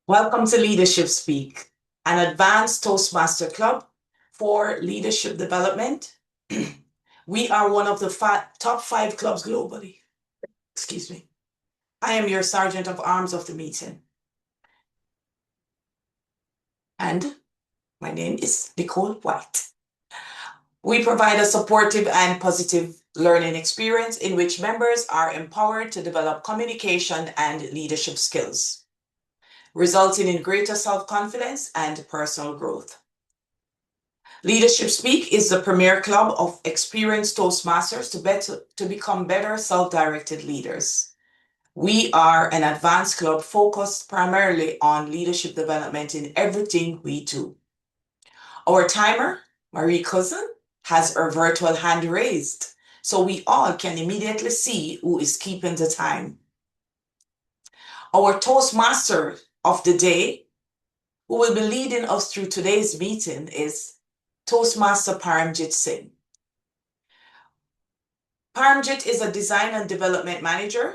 Welcome to Leadership Speak, an advanced Toastmaster club for leadership development. We are one of the top 5 clubs globally. Excuse me. I am your Sergeant of Arms of the meeting. And my name is Nicole Whyte. We provide a supportive and positive learning experience in which members are empowered to develop communication and leadership skills, resulting in greater self-confidence and personal growth. Leadership Speak is the premier club of experienced Toastmasters to become better self-directed leaders. We are an advanced club focused primarily on leadership development in everything we do. Our timer, Marie Cusin, has her virtual hand raised, so we all can immediately see who is keeping the time. Our Toastmaster of the day, who will be leading us through today's meeting, is Toastmaster Paramjit Singh. Paramjit is a design and development manager,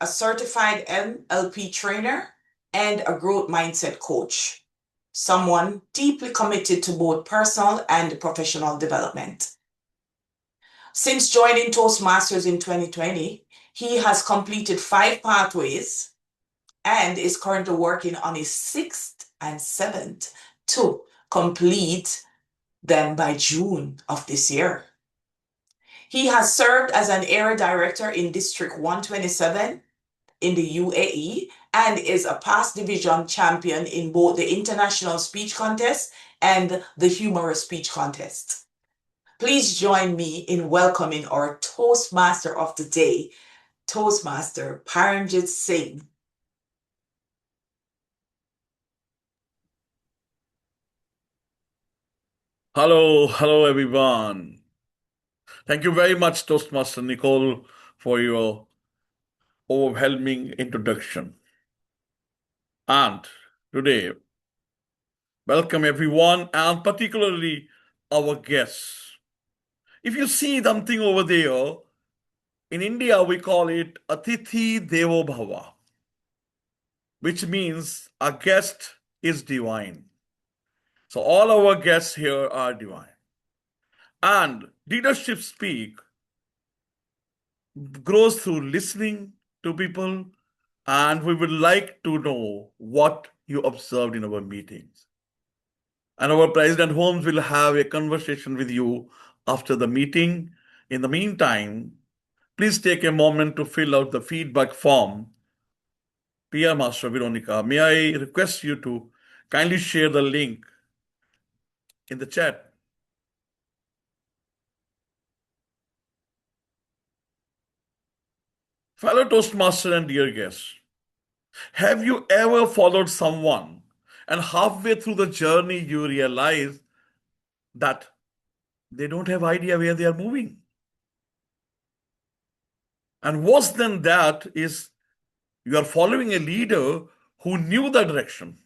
a certified NLP trainer, and a growth mindset coach, someone deeply committed to both personal and professional development. Since joining Toastmasters in 2020, he has completed 5 pathways and is currently working on his 6th and 7th to complete them by June of this year. He has served as an area director in District 127 in the UAE and is a past division champion in both the International Speech Contest and the Humorous Speech Contest. Please join me in welcoming our Toastmaster of the day, Toastmaster Paramjit Singh. Hello everyone. Thank you very much, Toastmaster Nicole, for your overwhelming introduction. And today, welcome everyone, and particularly our guests. If you see something over there, in India we call it Atithi Devo Bhava, which means a guest is divine. So all our guests here are divine. And Leadership Speak grows through listening to people, and we would like to know what you observed in our meetings. And our President Holmes will have a conversation with you after the meeting. In the meantime, please take a moment to fill out the feedback form. PR Master Veronica, may I request you to kindly share the link in the chat? Fellow Toastmaster and dear guests, have you ever followed someone and halfway through the journey you realize that they don't have idea where they are moving? And worse than that is you are following a leader who knew the direction,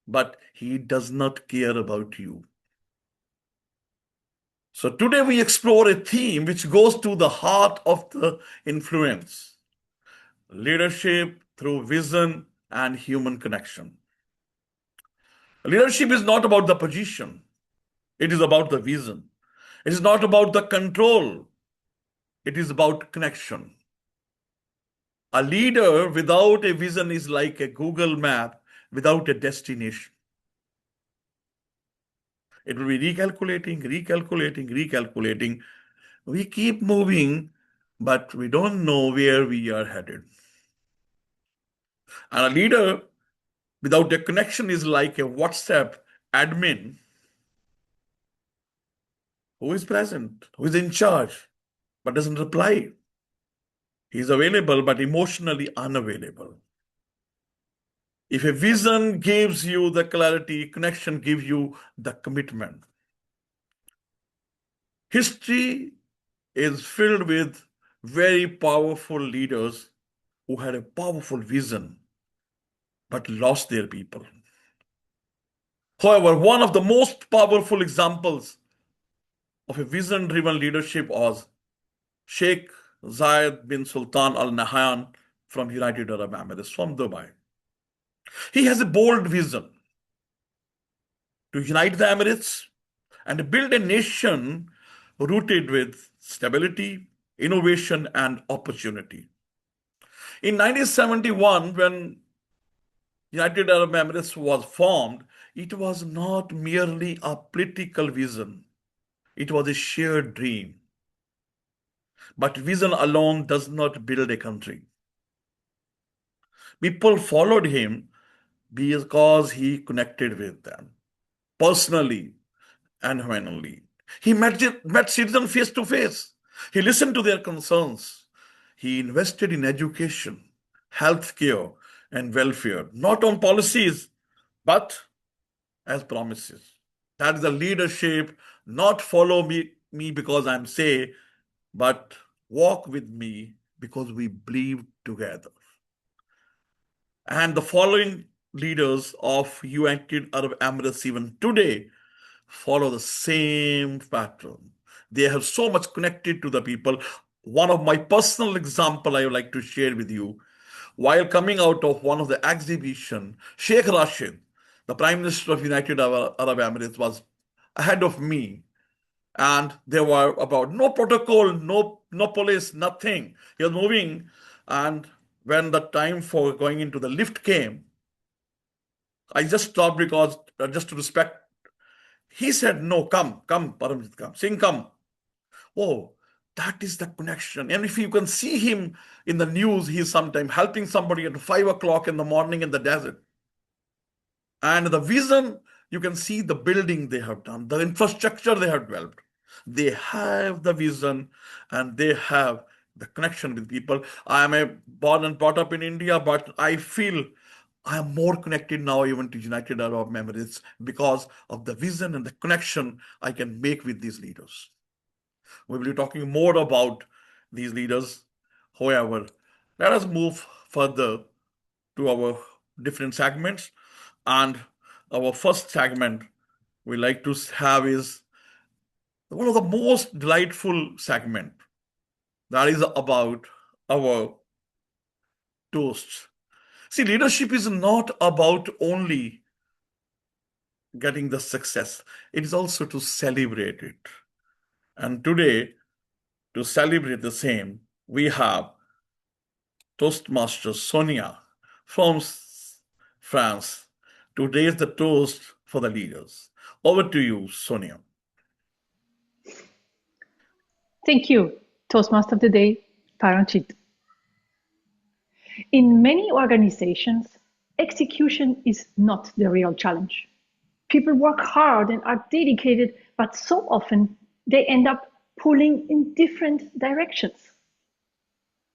but he does not care about you. So today we explore a theme which goes to the heart of the influence: leadership through vision and human connection. Leadership is not about the position. It is about the vision. It is not about the control. It is about connection. A leader without a vision is like a Google map without a destination. It will be recalculating. We keep moving, but we don't know where we are headed. And a leader without a connection is like a WhatsApp admin who is present, who is in charge, but doesn't reply. He's available, but emotionally unavailable. If a vision gives you the clarity, connection gives you the commitment. History is filled with very powerful leaders who had a powerful vision but lost their people. However, one of the most powerful examples of a vision-driven leadership was Sheikh Zayed bin Sultan Al Nahyan from United Arab Emirates, from Dubai. He has a bold vision to unite the Emirates and build a nation rooted with stability, innovation, and opportunity. In 1971, when United Arab Emirates was formed, it was not merely a political vision. It was a shared dream. But vision alone does not build a country. People followed him because he connected with them personally and humanly. He met citizens face to face. He listened to their concerns. He invested in education, healthcare, and welfare, not on policies, but as promises. That is the leadership, not follow me because I'm say, but walk with me because we believe together. And the following leaders of United Arab Emirates even today follow the same pattern. They have so much connected to the people. One of my personal example I would like to share with you. While coming out of one of the exhibition, Sheikh Rashid, the Prime Minister of United Arab Emirates, was ahead of me. And there were about no protocol, no police, nothing. He was moving, and when the time for going into the lift came, I just stopped because just to respect. He said, "No, come, Paramjit, come, Singh, come." Oh, that is the connection. And if you can see him in the news, he's sometimes helping somebody at 5 o'clock in the morning in the desert. And the vision, you can see the building they have done, the infrastructure they have developed. They have the vision and they have the connection with people. I am born and brought up in India, but I feel I am more connected now even to United Arab Emirates because of the vision and the connection I can make with these leaders. We will be talking more about these leaders. However, let us move further to our different segments. And our first segment we like to have is one of the most delightful segment that is about our toasts. See, leadership is not about only getting the success, it is also to celebrate it. And today, to celebrate the same, we have Toastmasters Sonja from France to raise the toast for the leaders. Over to you, Sonja. Thank you, Toastmaster of the Day, Paramjit. In many organizations, execution is not the real challenge. People work hard and are dedicated, but so often they end up pulling in different directions.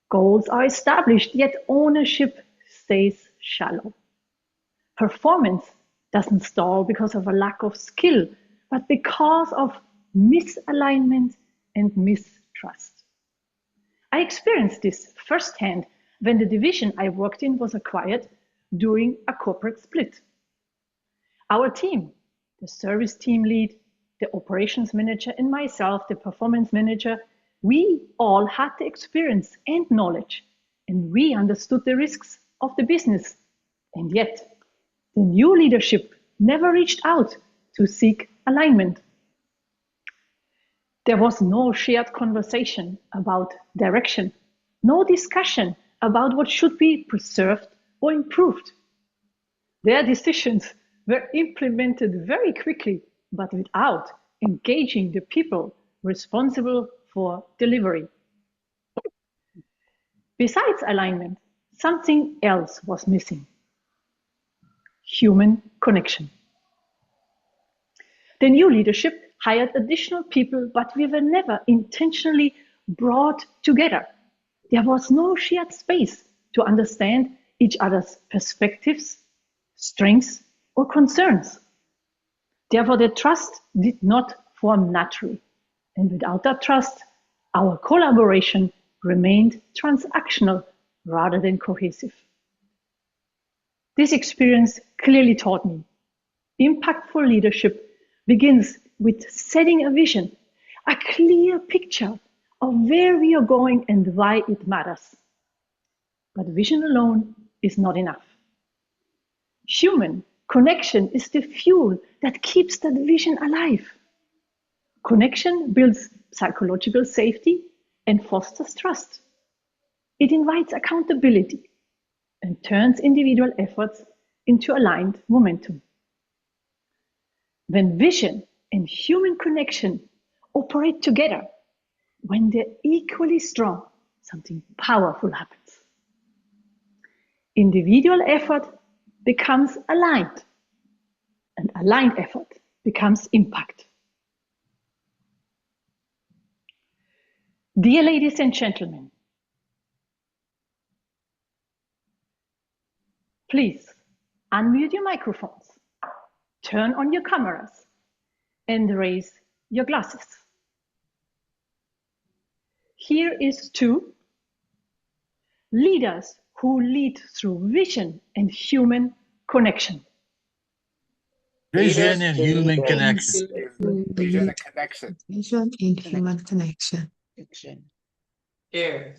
Goals are established, yet ownership stays shallow. Performance doesn't stall because of a lack of skill, but because of misalignment and mistrust. I experienced this firsthand when the division I worked in was acquired during a corporate split. Our team, the service team lead, the operations manager, and myself, the performance manager, we all had the experience and knowledge, and we understood the risks of the business. And yet, the new leadership never reached out to seek alignment. There was no shared conversation about direction, no discussion about what should be preserved or improved. Their decisions were implemented very quickly, but without engaging the people responsible for delivery. Besides alignment, something else was missing: human connection. The new leadership hired additional people, but we were never intentionally brought together. There was no shared space to understand each other's perspectives, strengths, or concerns. Therefore, the trust did not form naturally. And without that trust, our collaboration remained transactional rather than cohesive. This experience clearly taught me impactful leadership begins with setting a vision, a clear picture of where we are going and why it matters. But vision alone is not enough. Human connection is the fuel that keeps that vision alive. Connection builds psychological safety and fosters trust. It invites accountability and turns individual efforts into aligned momentum. When vision and human connection operate together, when they're equally strong, something powerful happens. Individual effort becomes aligned, and aligned effort becomes impact. Dear ladies and gentlemen, please unmute your microphones, turn on your cameras, and raise your glasses. Here is to leaders who lead through vision and human connection. Vision and human connection. Vision and connection. Vision and human connection. Here.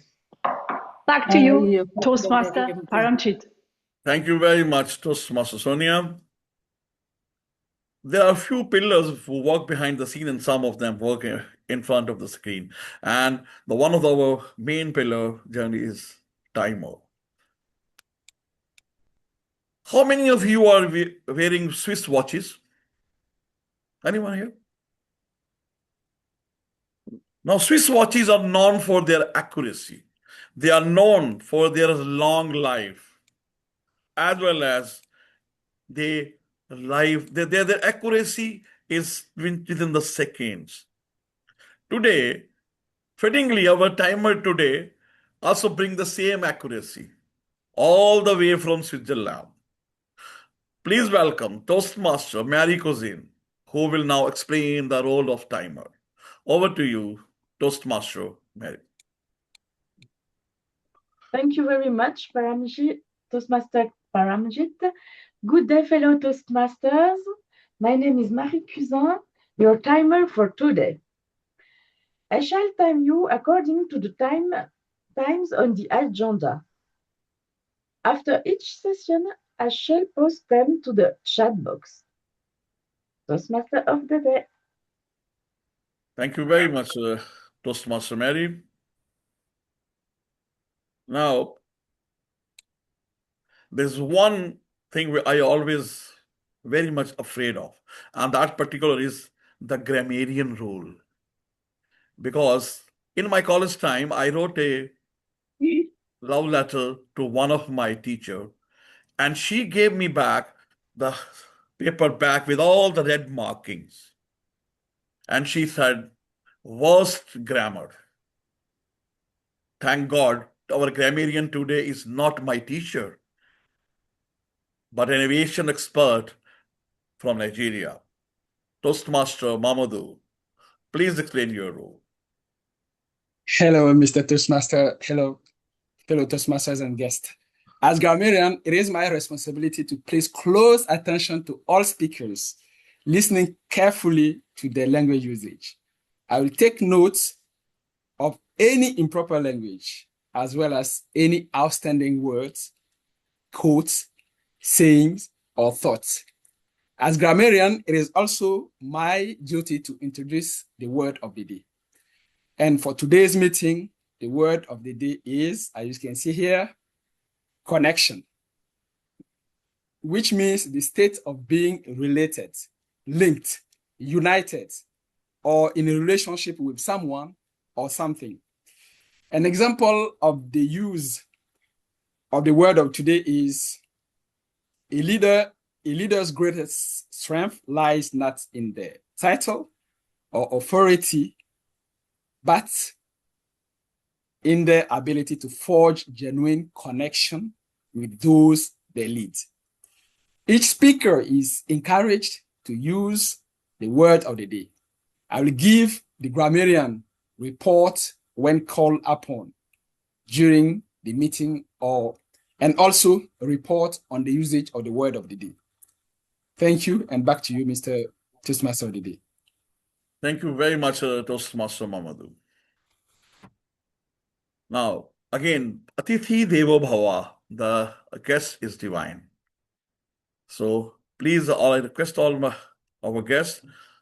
Back to you, Toastmaster Paramjit. Thank you very much, Toastmaster Sonia. There are a few pillars who work behind the scene and some of them work in front of the screen. And one of our main pillar journey is timer. How many of you are wearing Swiss watches? Anyone here? Now, Swiss watches are known for their accuracy. They are known for their long life, as well as their accuracy is within the seconds. Today, fittingly, our timer today also brings the same accuracy, all the way from Switzerland. Please welcome Toastmaster Mary Cusin, who will now explain the role of timer. Over to you, Toastmaster Mary. Thank you very much, Paramjit, Toastmaster Paramjit. Good day, fellow Toastmasters. My name is Marie Cusin, your timer for today. I shall time you according to the times on the agenda. After each session, I shall post them to the chat box. Toastmaster of the day. Thank you very much, Toastmaster Mary. Now, there's one thing I always very much afraid of, and that particular is the grammarian rule. Because in my college time, I wrote a love letter to one of my teachers, and she gave me back the paper back with all the red markings. And she said, worst grammar. Thank God, our grammarian today is not my teacher, but an aviation expert from Nigeria. Toastmaster Mamadou, please explain your role. Hello, Mr. Toastmaster. Hello, fellow Toastmasters and guests. As grammarian, it is my responsibility to place close attention to all speakers, listening carefully to their language usage. I will take notes of any improper language, as well as any outstanding words, quotes, sayings, or thoughts. As grammarian, it is also my duty to introduce the word of the day. And for today's meeting, the word of the day is, as you can see here, connection, which means the state of being related, linked, united, or in a relationship with someone or something. An example of the use of the word of today is a leader's greatest strength lies not in the title or authority, but in their ability to forge genuine connection with those they lead. Each speaker is encouraged to use the word of the day. I will give the grammarian report when called upon during the meeting, and also a report on the usage of the word of the day. Thank you, and back to you, Mr. Toastmaster of the day. Thank you very much, Toastmaster Mamadou. Now, again, Atithi Devo Bhava, the guest is divine. So please, I request our guests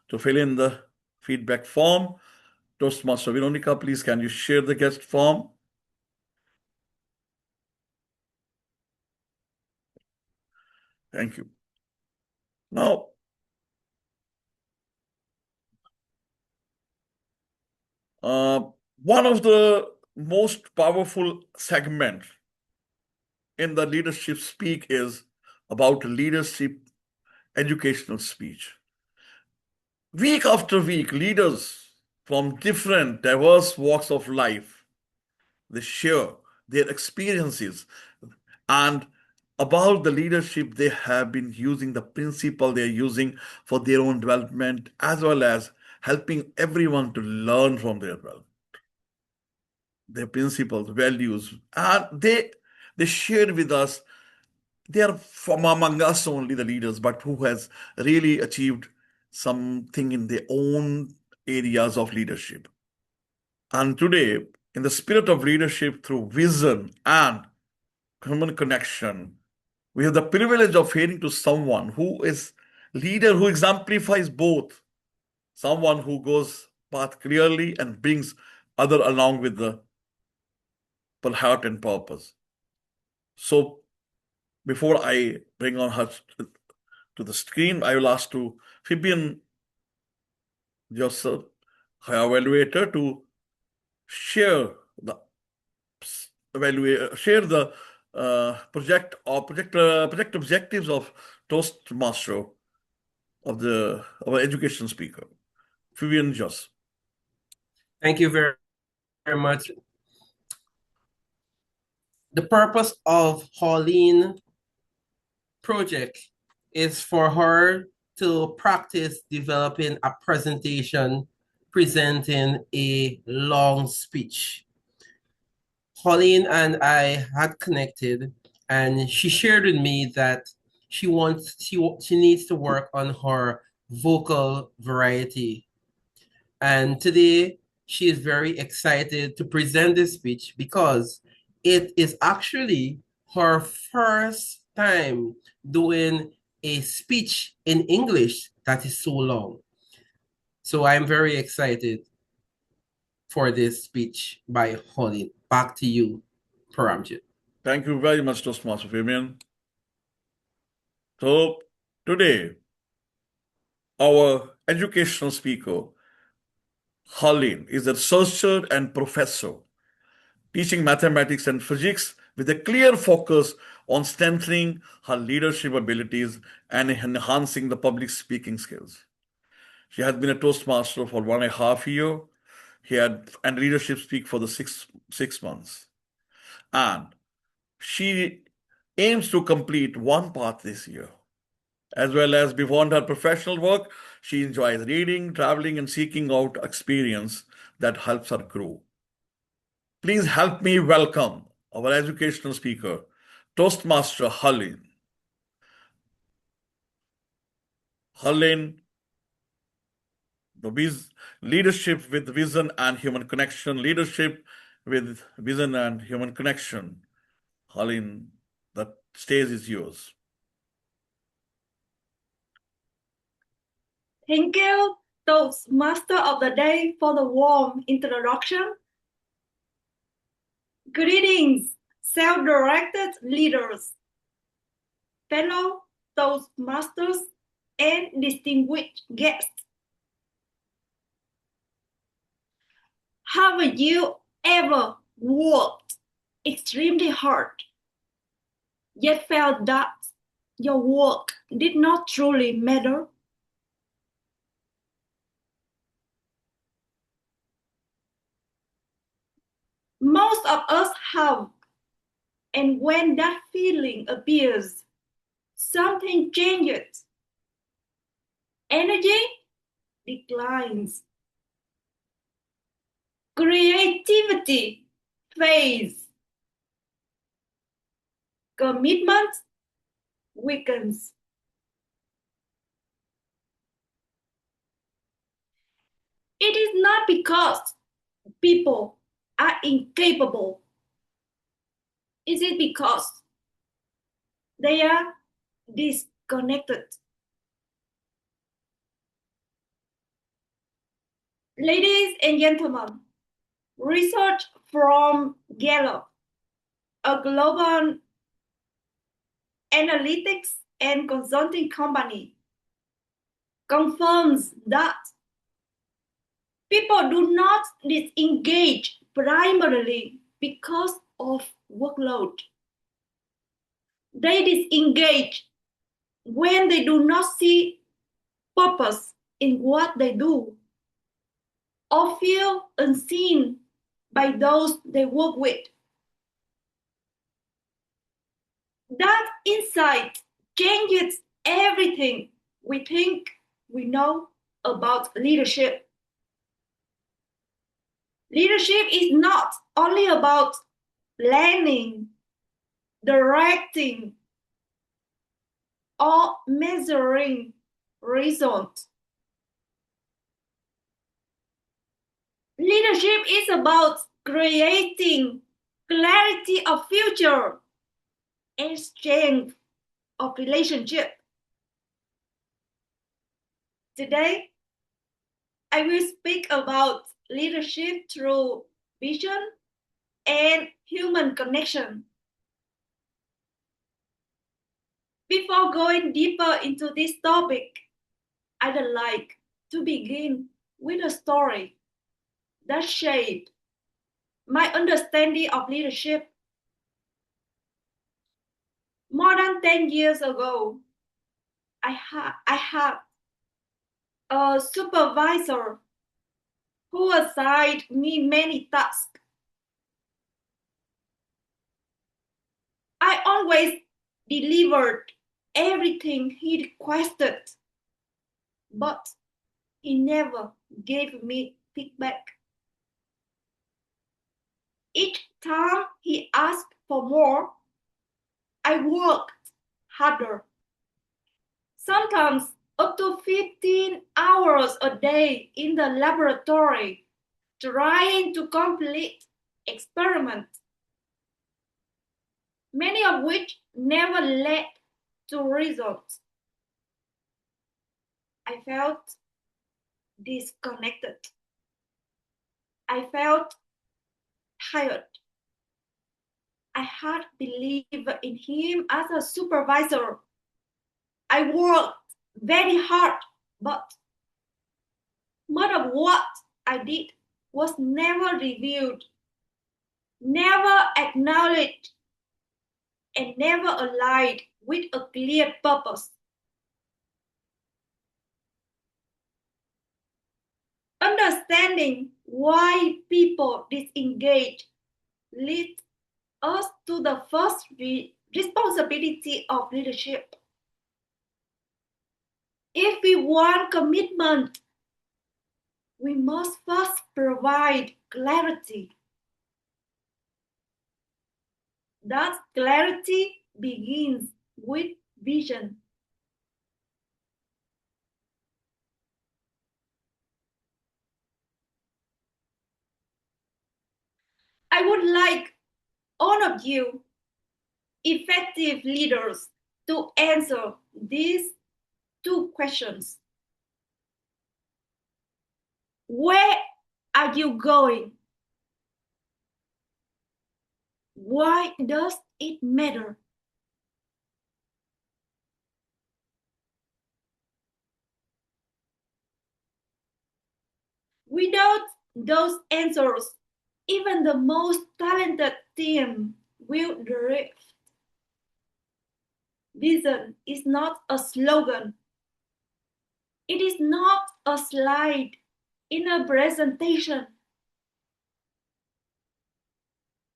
to fill in the feedback form. Toastmaster Veronica, please can you share the guest form? Thank you. Now, one of the most powerful segments in the leadership speak is about leadership educational speech. Week after week, leaders from different diverse walks of life, they share their experiences and about the leadership they have been using, the principle they're using for their own development, as well as helping everyone to learn from their development, their principles, values, and they shared with us. They are from among us only the leaders, but who has really achieved something in their own areas of leadership. And today, in the spirit of leadership through vision and human connection, we have the privilege of hearing to someone who is leader who exemplifies both, someone who goes path clearly and brings other along with the heart and purpose. So before I bring on her to the screen, I will ask to Fabian Joseph, her evaluator, to share the project objectives of Toastmaster of our education speaker, Fabian Joseph. Thank you very much. The purpose of Pauline project is for her to practice developing a presentation, presenting a long speech. Pauline and I had connected, and she shared with me that she needs to work on her vocal variety. And today she is very excited to present this speech because it is actually her first time doing a speech in English that is so long. So I'm very excited for this speech by Pauline. Back to you, Paramjit. Thank you very much, Toastmaster Fabian. So today, our educational speaker, Pauline, is a researcher and professor teaching mathematics and physics with a clear focus on strengthening her leadership abilities and enhancing the public speaking skills. She has been a Toastmaster for 1.5 years. And leadership speak for the six months. And she aims to complete one path this year. As well as beyond her professional work, she enjoys reading, traveling, and seeking out experience that helps her grow. Please help me welcome our educational speaker, Toastmaster Pauline. Pauline, leadership with vision and human connection, leadership with vision and human connection. Pauline, the stage is yours. Thank you, Toastmaster of the Day, for the warm introduction. Greetings, self-directed leaders, fellow Toastmasters, and distinguished guests. Have you ever worked extremely hard, yet felt that your work did not truly matter? Most of us have, and when that feeling appears, something changes. Energy declines. Creativity fades. Commitment weakens. It is not because people are incapable. Is it because they are discouraged? disconnected. Ladies and gentlemen, research from Ghada, a global analytics and consulting company, confirms that people do not disengage primarily because of workload. They disengage when they do not see purpose in what they do or feel unseen by those they work with. That insight changes everything we think we know about leadership. Leadership is not only about planning, directing, or measuring results. Leadership is about creating clarity of future and strength of relationship. Today, I will speak about leadership through vision and human connection. Before going deeper into this topic, I'd like to begin with a story that shaped my understanding of leadership. More than 10 years ago, I had a supervisor who assigned me many tasks. I always delivered everything he requested, but he never gave me feedback. Each time he asked for more, I worked harder. Sometimes up to 15 hours a day in the laboratory, trying to complete experiments, many of which never led to results. I felt disconnected. I felt tired. I had believed in him as a supervisor. I worked very hard, but much of what I did was never reviewed, never acknowledged, and never aligned with a clear purpose. Understanding why people disengage leads us to the first responsibility of leadership. If we want commitment, we must first provide clarity. That clarity begins with vision. I would like all of you, effective leaders, to answer these two questions. Where are you going? Why does it matter? Without those answers, even the most talented team will drift. Vision is not a slogan. It is not a slide in a presentation.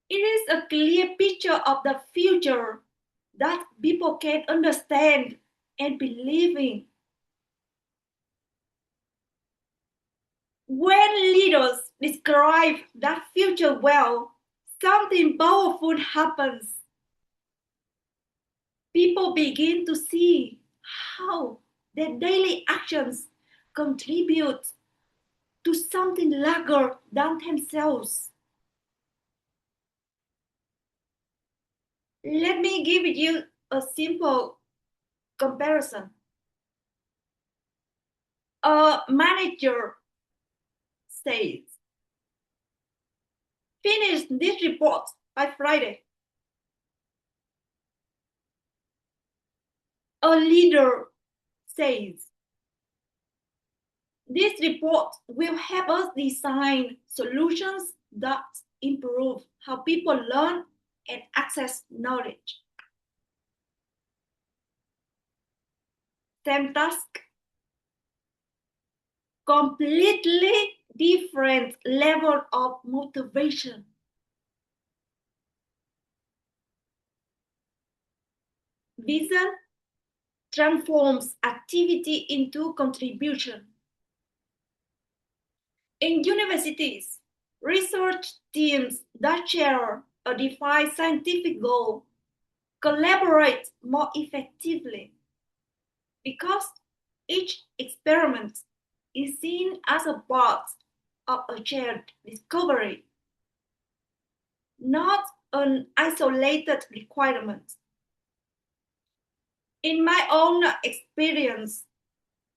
It is a clear picture of the future that people can understand and believe in. When leaders describe that future well, something powerful happens. People begin to see how their daily actions contribute to something larger than themselves. Let me give you a simple comparison. A manager says, finish this report by Friday. A leader says, this report will help us design solutions that improve how people learn and access knowledge. Same task, completely different level of motivation. Vision transforms activity into contribution. In universities, research teams that share a defined scientific goal collaborate more effectively because each experiment is seen as a part of a shared discovery, not an isolated requirement. In my own experience,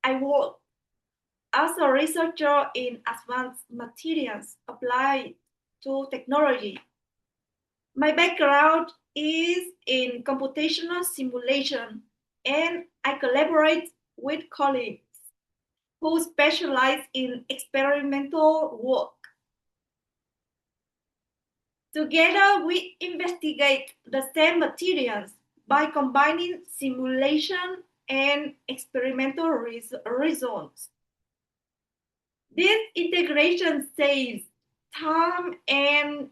I work as a researcher in advanced materials applied to technology. My background is in computational simulation, and I collaborate with colleagues who specialize in experimental work. Together, we investigate the same materials by combining simulation and experimental results. This integration saves time and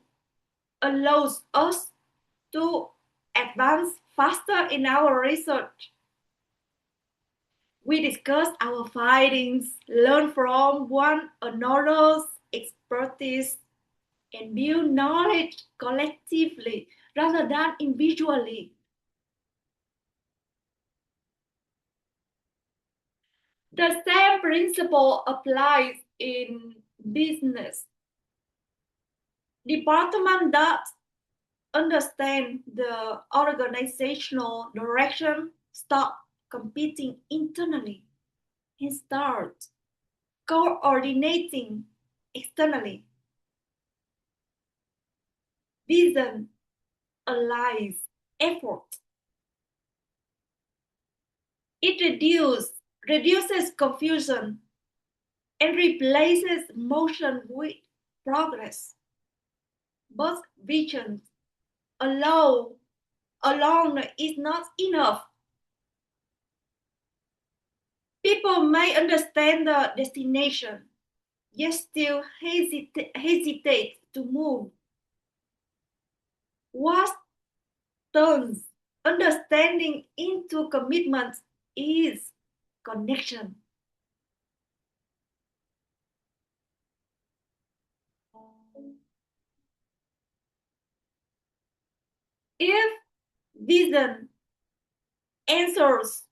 allows us to advance faster in our research. We discuss our findings, learn from one another's expertise, and build knowledge collectively rather than individually. The same principle applies in business. Departments that understand the organizational direction stop competing internally and start coordinating externally. Vision allies effort. It reduces confusion and replaces motion with progress. But vision alone is not enough. People may understand the destination, yet still hesitate to move. What turns understanding into commitment is connection. If vision answers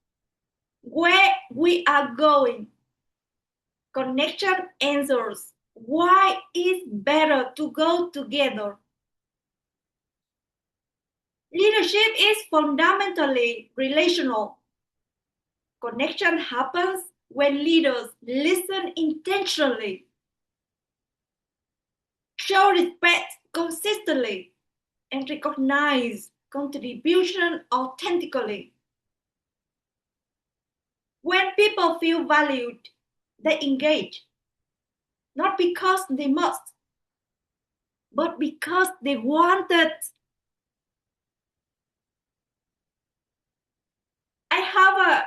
where we are going, connection answers why it's better to go together. Leadership is fundamentally relational. Connection happens when leaders listen intentionally, show respect consistently, and recognize contribution authentically. When people feel valued, they engage, not because they must, but because they want it. I have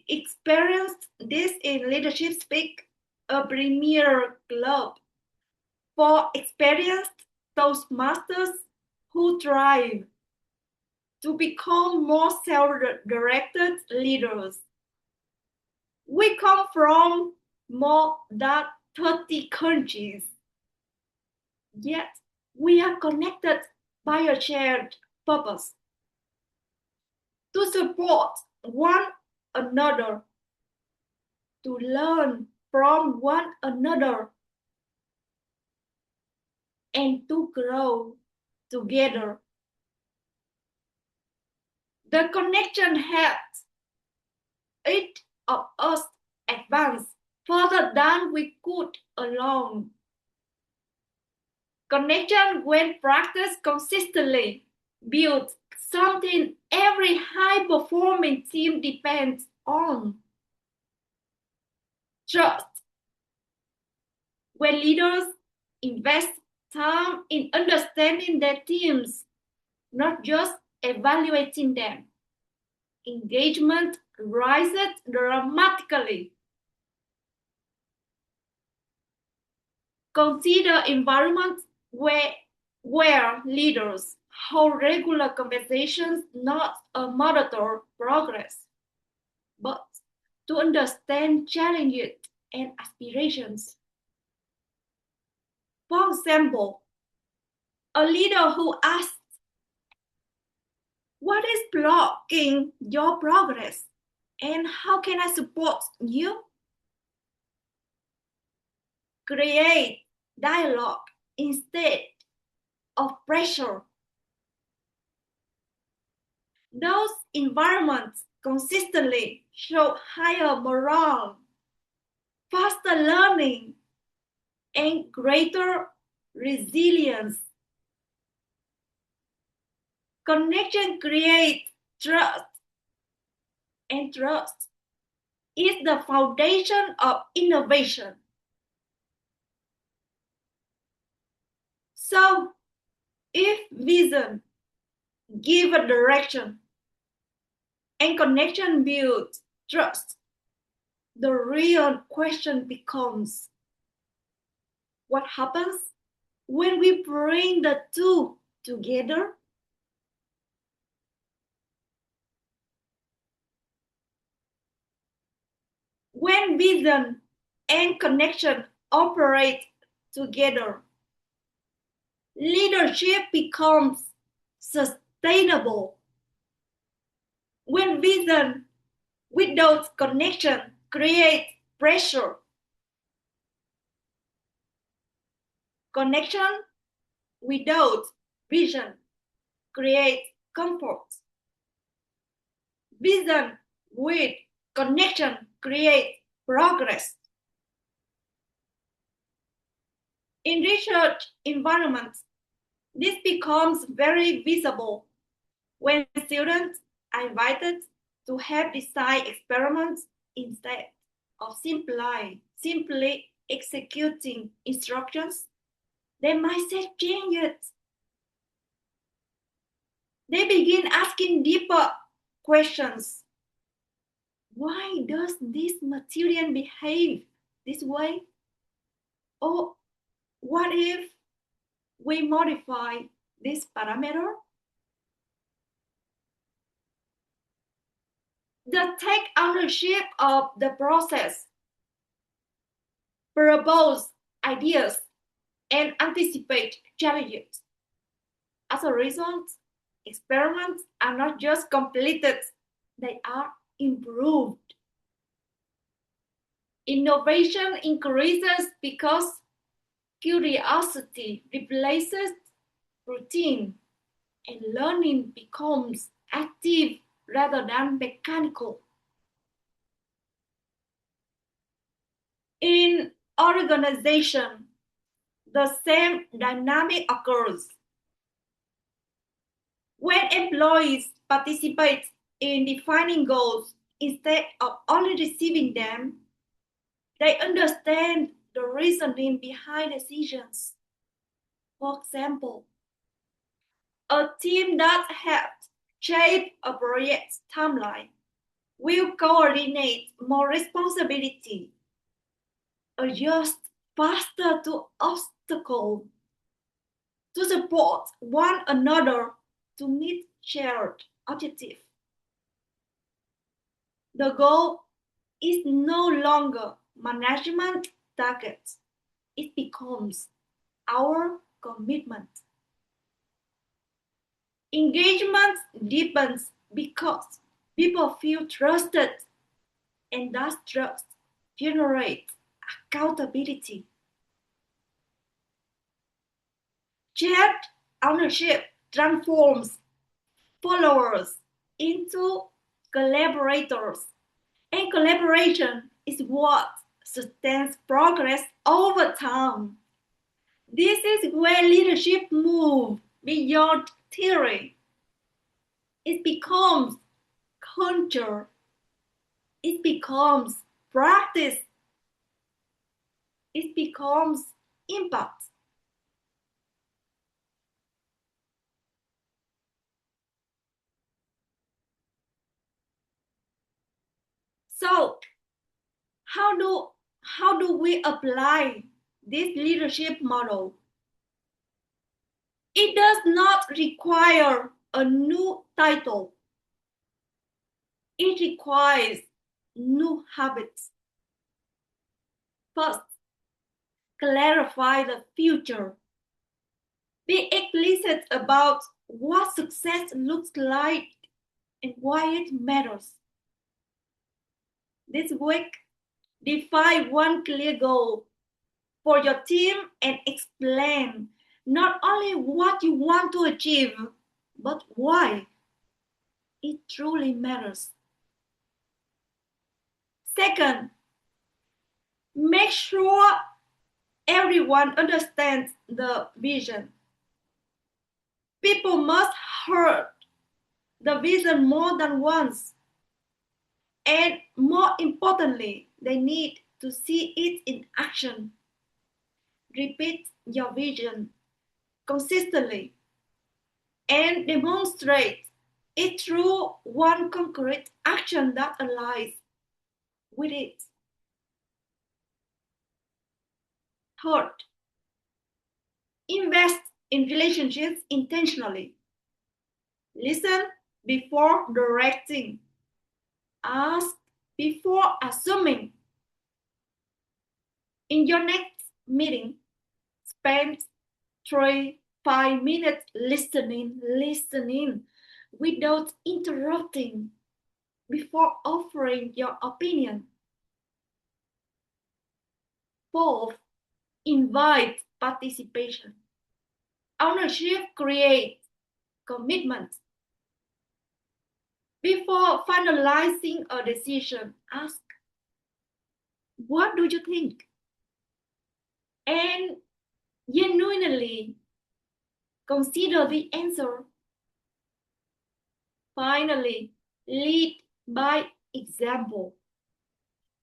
experienced this in Leadership Speak, a premier club for experienced Toastmasters who thrive to become more self-directed leaders. We come from more than 30 countries, yet we are connected by a shared purpose to support one another, to learn from one another, and to grow together. The connection helps each of us advance further than we could alone. Connection, when practiced consistently, builds something every high-performing team depends on: trust. When leaders invest time in understanding their teams, not just evaluating them, engagement rises dramatically. Consider environments where leaders hold regular conversations not to monitor progress, but to understand challenges and aspirations. For example, a leader who asks, "What is blocking your progress, and how can I support you?" create dialogue instead of pressure. Those environments consistently show higher morale, faster learning, and greater resilience. Connection creates trust, and trust is the foundation of innovation. So, if vision gives a direction and connection builds trust, the real question becomes, what happens when we bring the two together? When vision and connection operate together, leadership becomes sustainable. When vision without connection creates pressure, connection without vision creates comfort. Vision with connection creates progress. In research environments, this becomes very visible when students are invited to help design experiments instead of simply executing instructions. Their mindset changes. They begin asking deeper questions. Why does this material behave this way? Or what if we modify this parameter? They take ownership of the process, propose ideas, and anticipate challenges. As a result, experiments are not just completed, they are improved. Innovation increases because curiosity replaces routine, and learning becomes active rather than mechanical. In organization, the same dynamic occurs. When employees participate in defining goals instead of only receiving them, they understand the reasoning behind decisions. For example, a team that helped shape a project's timeline will coordinate more responsibility, adjust faster to obstacles, to support one another to meet shared objectives. The goal is no longer management targets. It becomes our commitment. Engagement deepens because people feel trusted, and that trust generates accountability. Shared ownership transforms followers into collaborators, And collaboration is what sustains progress over time. This is where leadership moves beyond theory. It becomes culture. It becomes practice. It becomes impact. So, how do we apply this leadership model? It does not require a new title. It requires new habits. First, clarify the future. Be explicit about what success looks like and why it matters. This week, define one clear goal for your team and explain not only what you want to achieve, but why it truly matters. Second, make sure everyone understands the vision. People must hear the vision more than once. And more importantly, they need to see it in action. Repeat your vision consistently and demonstrate it through one concrete action that aligns with it. Third, invest in relationships intentionally. Listen before directing. Ask before assuming. In your next meeting, spend 3-5 minutes listening without interrupting before offering your opinion. Fourth, invite participation. Ownership creates commitment. Before finalizing a decision, ask, what do you think? And genuinely consider the answer. Finally, lead by example.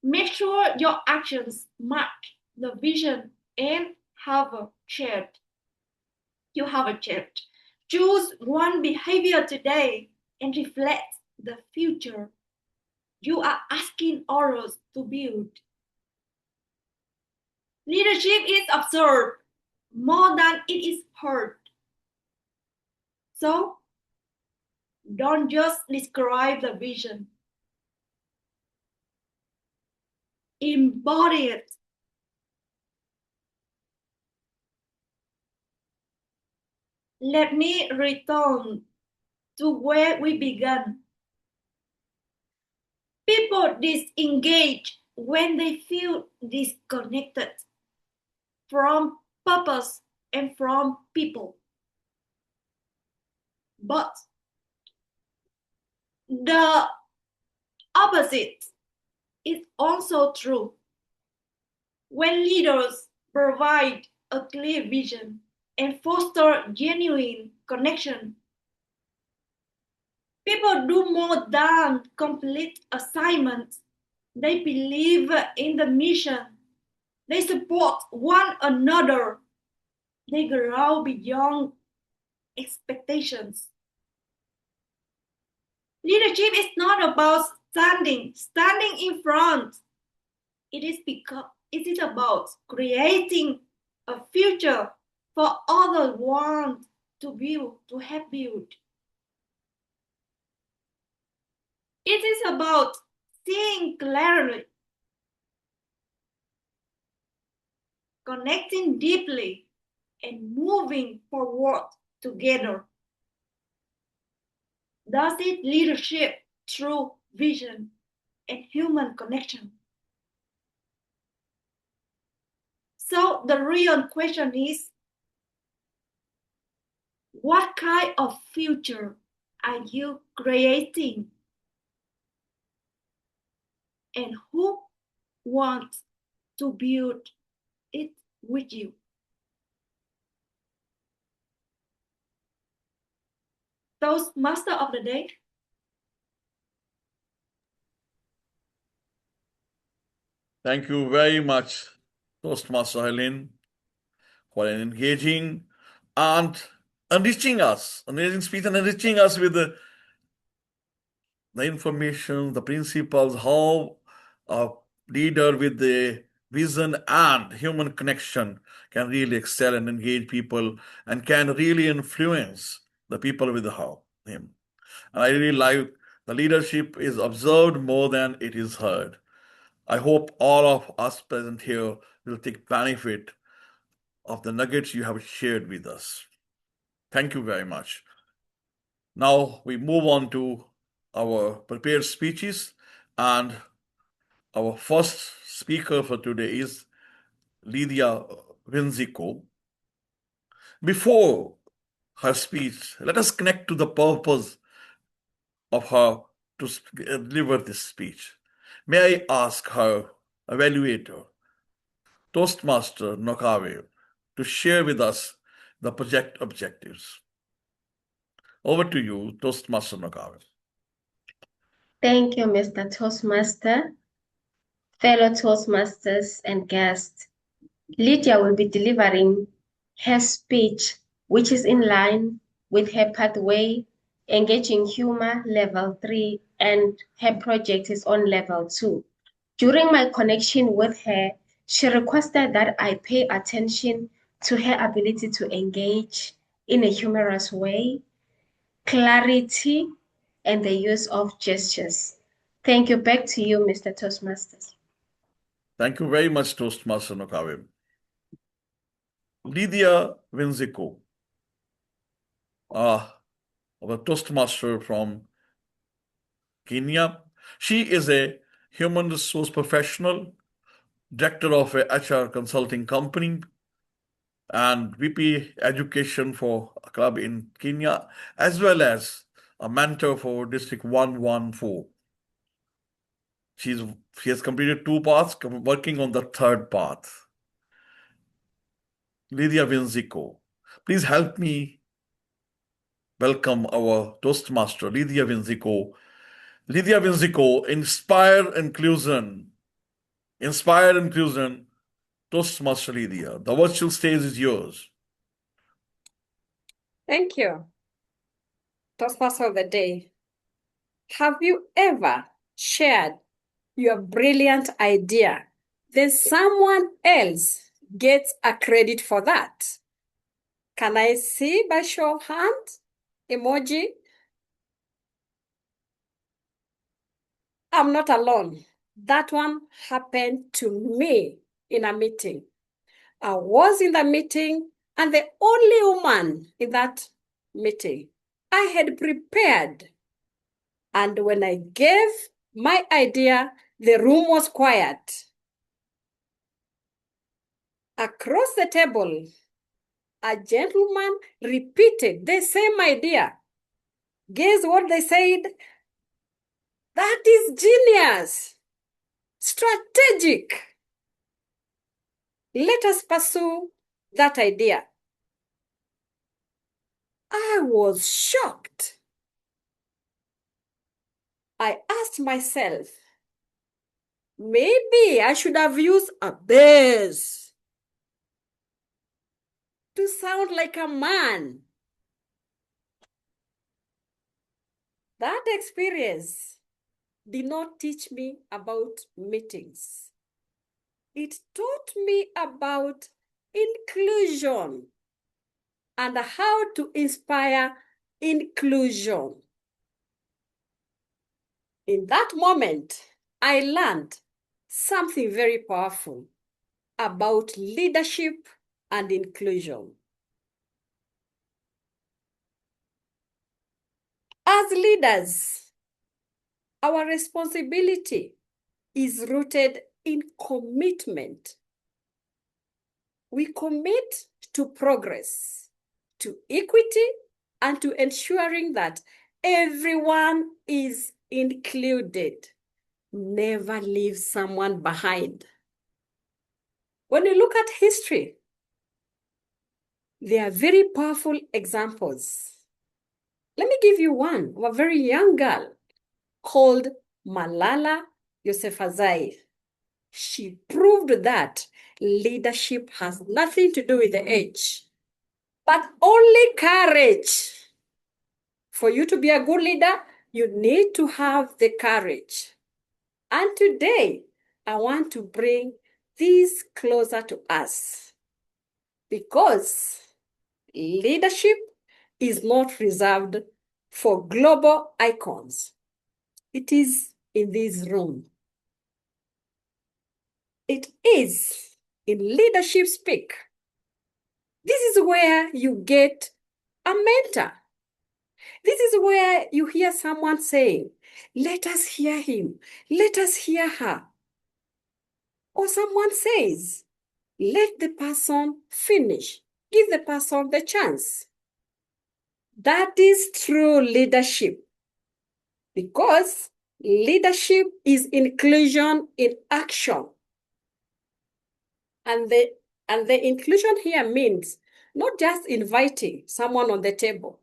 Make sure your actions match the vision and you have a chart. Choose one behavior today and reflect the future you are asking others to build. Leadership is observed more than it is heard. So, don't just describe the vision. Embody it. Let me return to where we began. People disengage when they feel disconnected from purpose and from people. But the opposite is also true. When leaders provide a clear vision and foster genuine connection, people do more than complete assignments. They believe in the mission. They support one another. They grow beyond expectations. Leadership is not about standing in front. It is about creating a future for others want to have built. It is about seeing clearly, connecting deeply, and moving forward together. Thus is leadership through vision and human connection. So the real question is, what kind of future are you creating? and who wants to build it with you. Toastmaster of the day. Thank you very much, Toastmaster Helen, for an engaging and enriching speech and enriching us with the information, the principles, how a leader with the vision and human connection can really excel and engage people and can really influence the people with him. And I really like the leadership is observed more than it is heard. I hope all of us present here will take benefit of the nuggets you have shared with us. Thank you very much. Now we move on to our prepared speeches, and our first speaker for today is Lydiah Wanjiku. Before her speech, let us connect to the purpose of her to deliver this speech. May I ask her evaluator, Toastmaster Nicole, to share with us the project objectives. Over to you, Toastmaster Nicole. Thank you, Mr. Toastmaster. Fellow Toastmasters and guests, Lydiah will be delivering her speech, which is in line with her pathway, engaging humor level 3, and her project is on level 2. During my connection with her, she requested that I pay attention to her ability to engage in a humorous way, clarity, and the use of gestures. Thank you. Back to you, Mr. Toastmasters. Thank you very much, Toastmaster Nicole. Lydiah Wanjiku, our Toastmaster from Kenya. She is a human resource professional, director of a HR consulting company, and VP education for a club in Kenya, as well as a mentor for District 114. She has completed 2 paths, working on the 3rd path. Lydiah Wanjiku, please help me welcome our Toastmaster, Lydiah Wanjiku. Lydiah Wanjiku, Inspire Inclusion. Inspire Inclusion, Toastmaster Lydiah. The virtual stage is yours. Thank you. Toastmaster of the day. Have you ever shared your brilliant idea, then someone else gets a credit for that? Can I see by show of hands? Emoji. I'm not alone. That one happened to me in a meeting. I was in the meeting and the only woman in that meeting. I had prepared. And when I gave my idea, the room was quiet. Across the table, a gentleman repeated the same idea. Guess what they said? That is genius, strategic. Let us pursue that idea. I was shocked. I asked myself, maybe I should have used a bass to sound like a man. That experience did not teach me about meetings. It taught me about inclusion and how to inspire inclusion. In that moment, I learned something very powerful about leadership and inclusion. As leaders, our responsibility is rooted in commitment. We commit to progress, to equity, and to ensuring that everyone is included. never leave someone behind. When you look at history, there are very powerful examples. Let me give you one of a very young girl called Malala Yousafzai. She proved that leadership has nothing to do with the age, but only courage. For you to be a good leader, you need to have the courage. And today, I want to bring this closer to us, because leadership is not reserved for global icons. It is in this room. It is in leadership speak. This is where you get a mentor. This is where you hear someone saying, let us hear him, let us hear her. Or someone says, let the person finish, give the person the chance. That is true leadership, because leadership is inclusion in action. And the inclusion here means not just inviting someone on the table,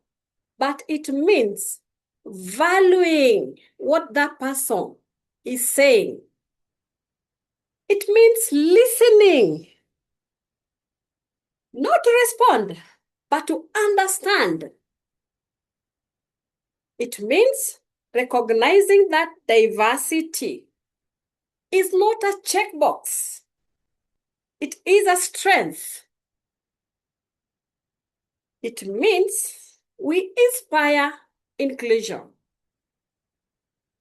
but it means valuing what that person is saying. It means listening, not to respond, but to understand. It means recognizing that diversity is not a checkbox. It is a strength. It means we inspire inclusion.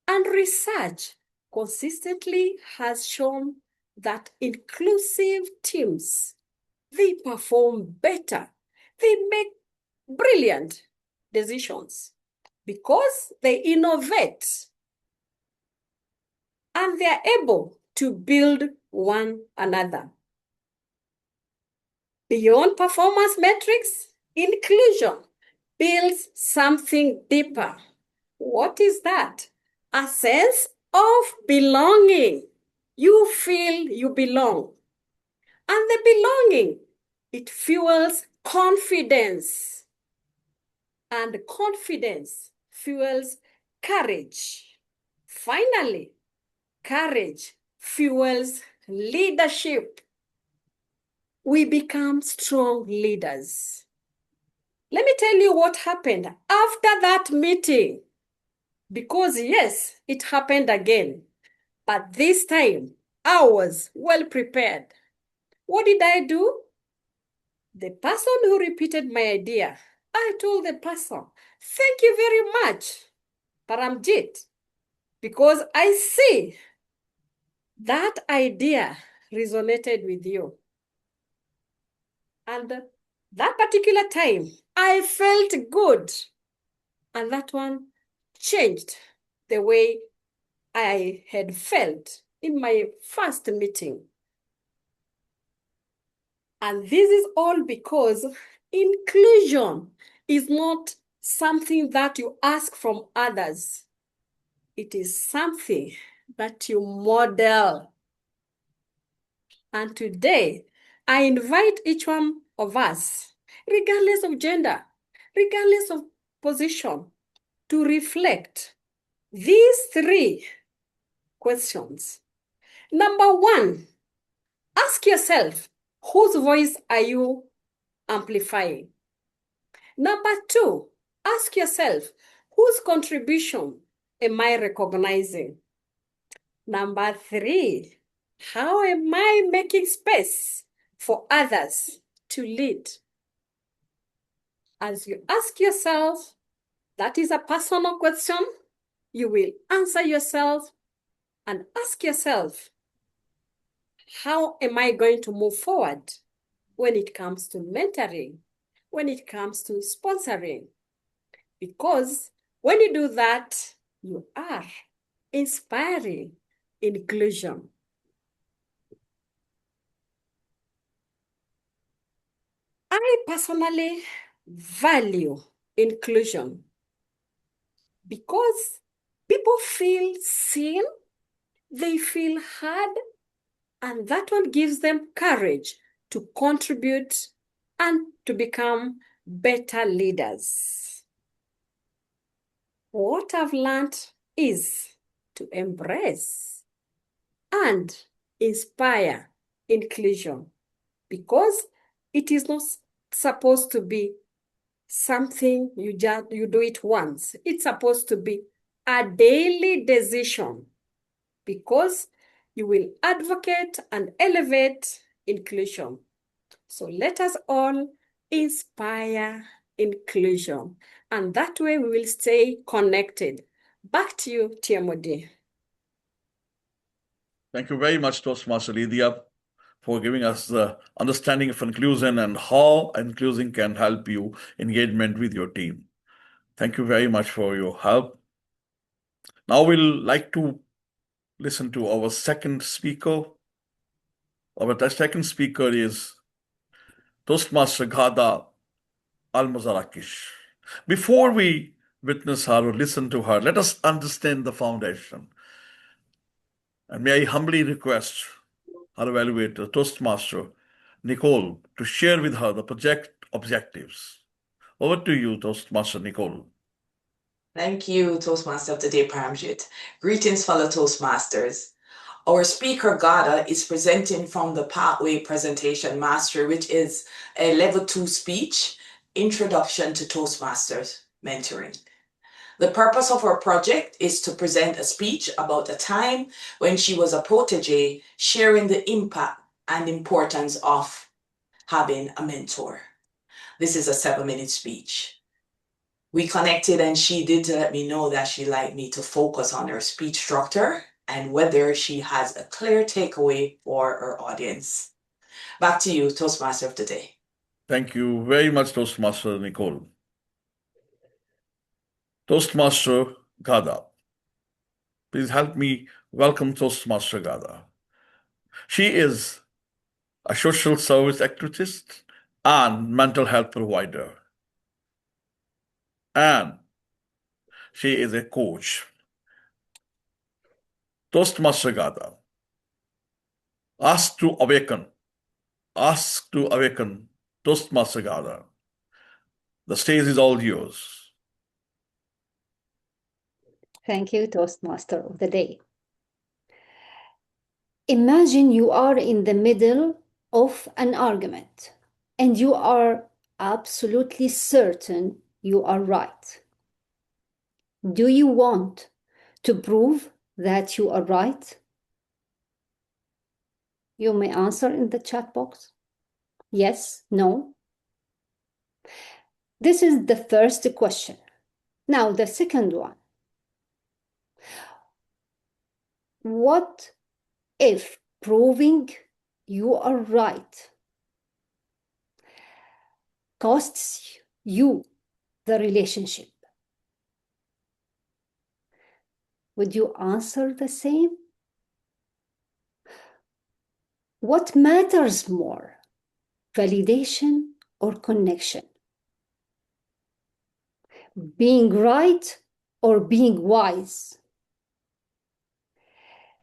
And research consistently has shown that inclusive teams, they perform better. They make brilliant decisions because they innovate and they are able to build one another. Beyond performance metrics, inclusion builds something deeper. What is that? A sense of belonging. You feel you belong. And the belonging, it fuels confidence. And confidence fuels courage. Finally, courage fuels leadership. We become strong leaders. Let me tell you what happened after that meeting. Because yes, it happened again. But this time, I was well prepared. What did I do? The person who repeated my idea, I told the person, thank you very much, Paramjit, because I see that idea resonated with you. And that particular time, I felt good. And that one changed the way I had felt in my first meeting. And this is all because inclusion is not something that you ask from others. It is something that you model. And today, I invite each one of us, regardless of gender, regardless of position, to reflect these 3 questions. Number 1, ask yourself, whose voice are you amplifying? Number 2, ask yourself, whose contribution am I recognizing? Number 3, how am I making space for others to lead? As you ask yourself, that is a personal question, you will answer yourself and ask yourself, how am I going to move forward when it comes to mentoring, when it comes to sponsoring? Because when you do that, you are inspiring inclusion. I personally value inclusion because people feel seen, they feel heard, and that one gives them courage to contribute and to become better leaders. What I've learned is to embrace and inspire inclusion, because it is not supposed to be something you do it once. It's supposed to be a daily decision, because you will advocate and elevate inclusion. So let us all inspire inclusion, and that way we will stay connected. Back to you, TMOD. Thank you very much, Toastmaster Lydiah, for giving us the understanding of inclusion and how inclusion can help you engagement with your team. Thank you very much for your help. Now we'll like to listen to our second speaker. Our second speaker is Toastmaster Ghada Almojarkish. Before we witness her or listen to her, let us understand the foundation. And may I humbly request our evaluator, Toastmaster Nicole, to share with her the project objectives. Over to you, Toastmaster Nicole. Thank you, Toastmaster of the Day, Paramjit. Greetings, fellow Toastmasters. Our speaker, Ghada, is presenting from the Pathway Presentation Mastery, which is a level 2 speech, Introduction to Toastmasters Mentoring. The purpose of her project is to present a speech about the time when she was a protege, sharing the impact and importance of having a mentor. This is a 7-minute speech. We connected and she did let me know that she'd like me to focus on her speech structure and whether she has a clear takeaway for her audience. Back to you, Toastmaster of the Day. Thank you very much, Toastmaster Nicole. Toastmaster Ghada. Please help me welcome Toastmaster Ghada. She is a social service activist and mental health provider. And she is a coach. Toastmaster Ghada. Ask to awaken. Toastmaster Ghada. The stage is all yours. Thank you, Toastmaster of the Day. Imagine you are in the middle of an argument and you are absolutely certain you are right. Do you want to prove that you are right? You may answer in the chat box. Yes, no. This is the first question. Now, the second one. What if proving you are right costs you the relationship? Would you answer the same? What matters more, validation or connection? Being right or being wise?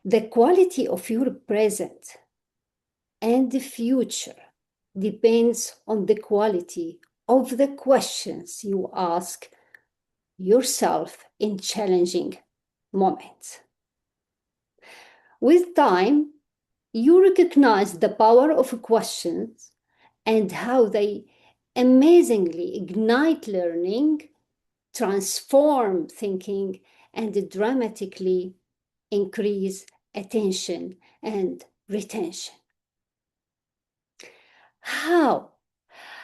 The quality of your present and the future depends on the quality of the questions you ask yourself in challenging moments. With time, you recognize the power of questions and how they amazingly ignite learning, transform thinking, and dramatically increase attention and retention. How?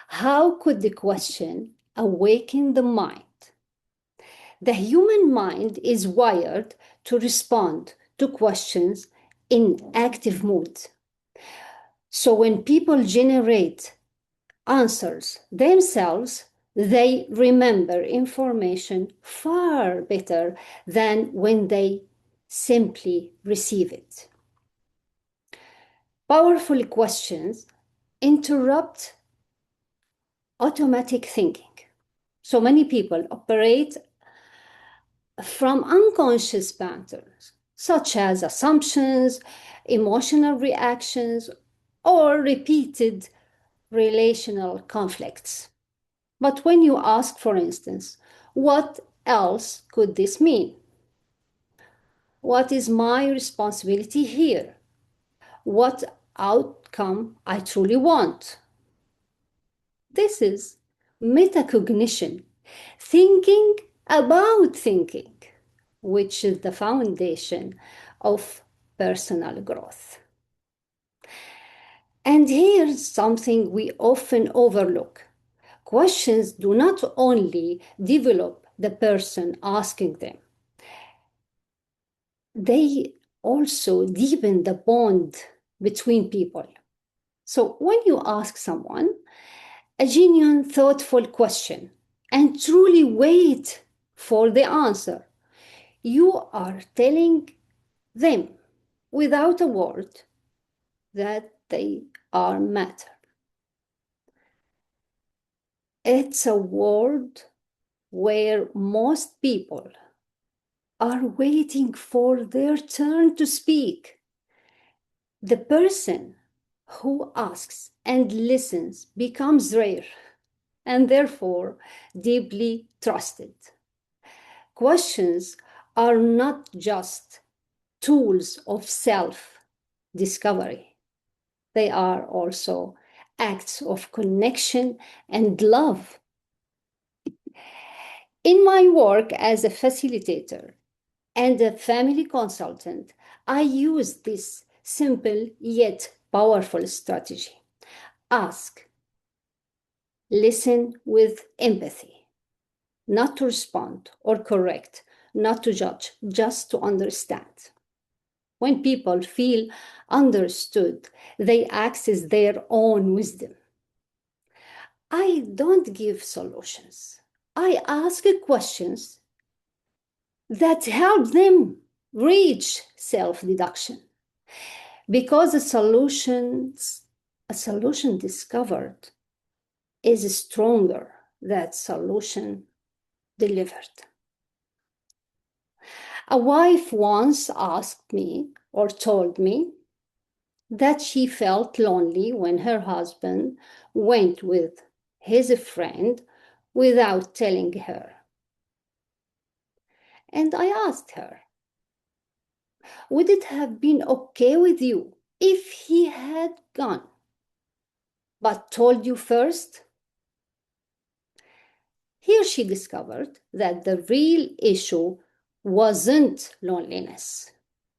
How could the question awaken the mind? The human mind is wired to respond to questions in active mode. So when people generate answers themselves, they remember information far better than when they simply receive it. Powerful questions interrupt automatic thinking. So many people operate from unconscious patterns. such as assumptions, emotional reactions, or repeated relational conflicts. But when you ask, for instance, what else could this mean? What is my responsibility here? What outcome I truly want? This is metacognition, thinking about thinking, which is the foundation of personal growth. And here's something we often overlook. Questions do not only develop the person asking them, they also deepen the bond between people. So when you ask someone a genuine, thoughtful question and truly wait for the answer, you are telling them without a word that they are matter. It's a world where most people are waiting for their turn to speak. The person who asks and listens becomes rare and therefore deeply trusted. Questions are not just tools of self-discovery. They are also acts of connection and love. In my work as a facilitator and a family consultant, I use this simple yet powerful strategy. Ask, listen with empathy, not to respond or correct, not to judge, just to understand. When people feel understood, they access their own wisdom. I don't give solutions. I ask questions that help them reach self-deduction. Because a solution discovered is stronger than solution delivered. A wife once asked me or told me that she felt lonely when her husband went with his friend without telling her. And I asked her, would it have been okay with you if he had gone, but told you first? Here she discovered that the real issue wasn't loneliness,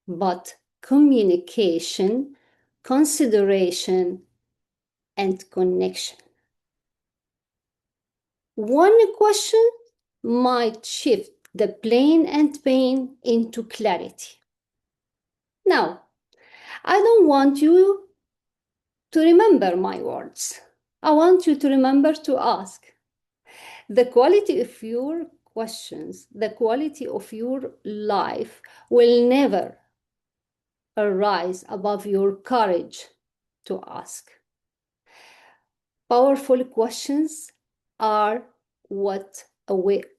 but communication, consideration, and connection. One question might shift the plain and pain into clarity. Now, I don't want you to remember my words. I want you to remember to ask. The quality of your questions, the quality of your life will never arise above your courage to ask. Powerful questions are what awaken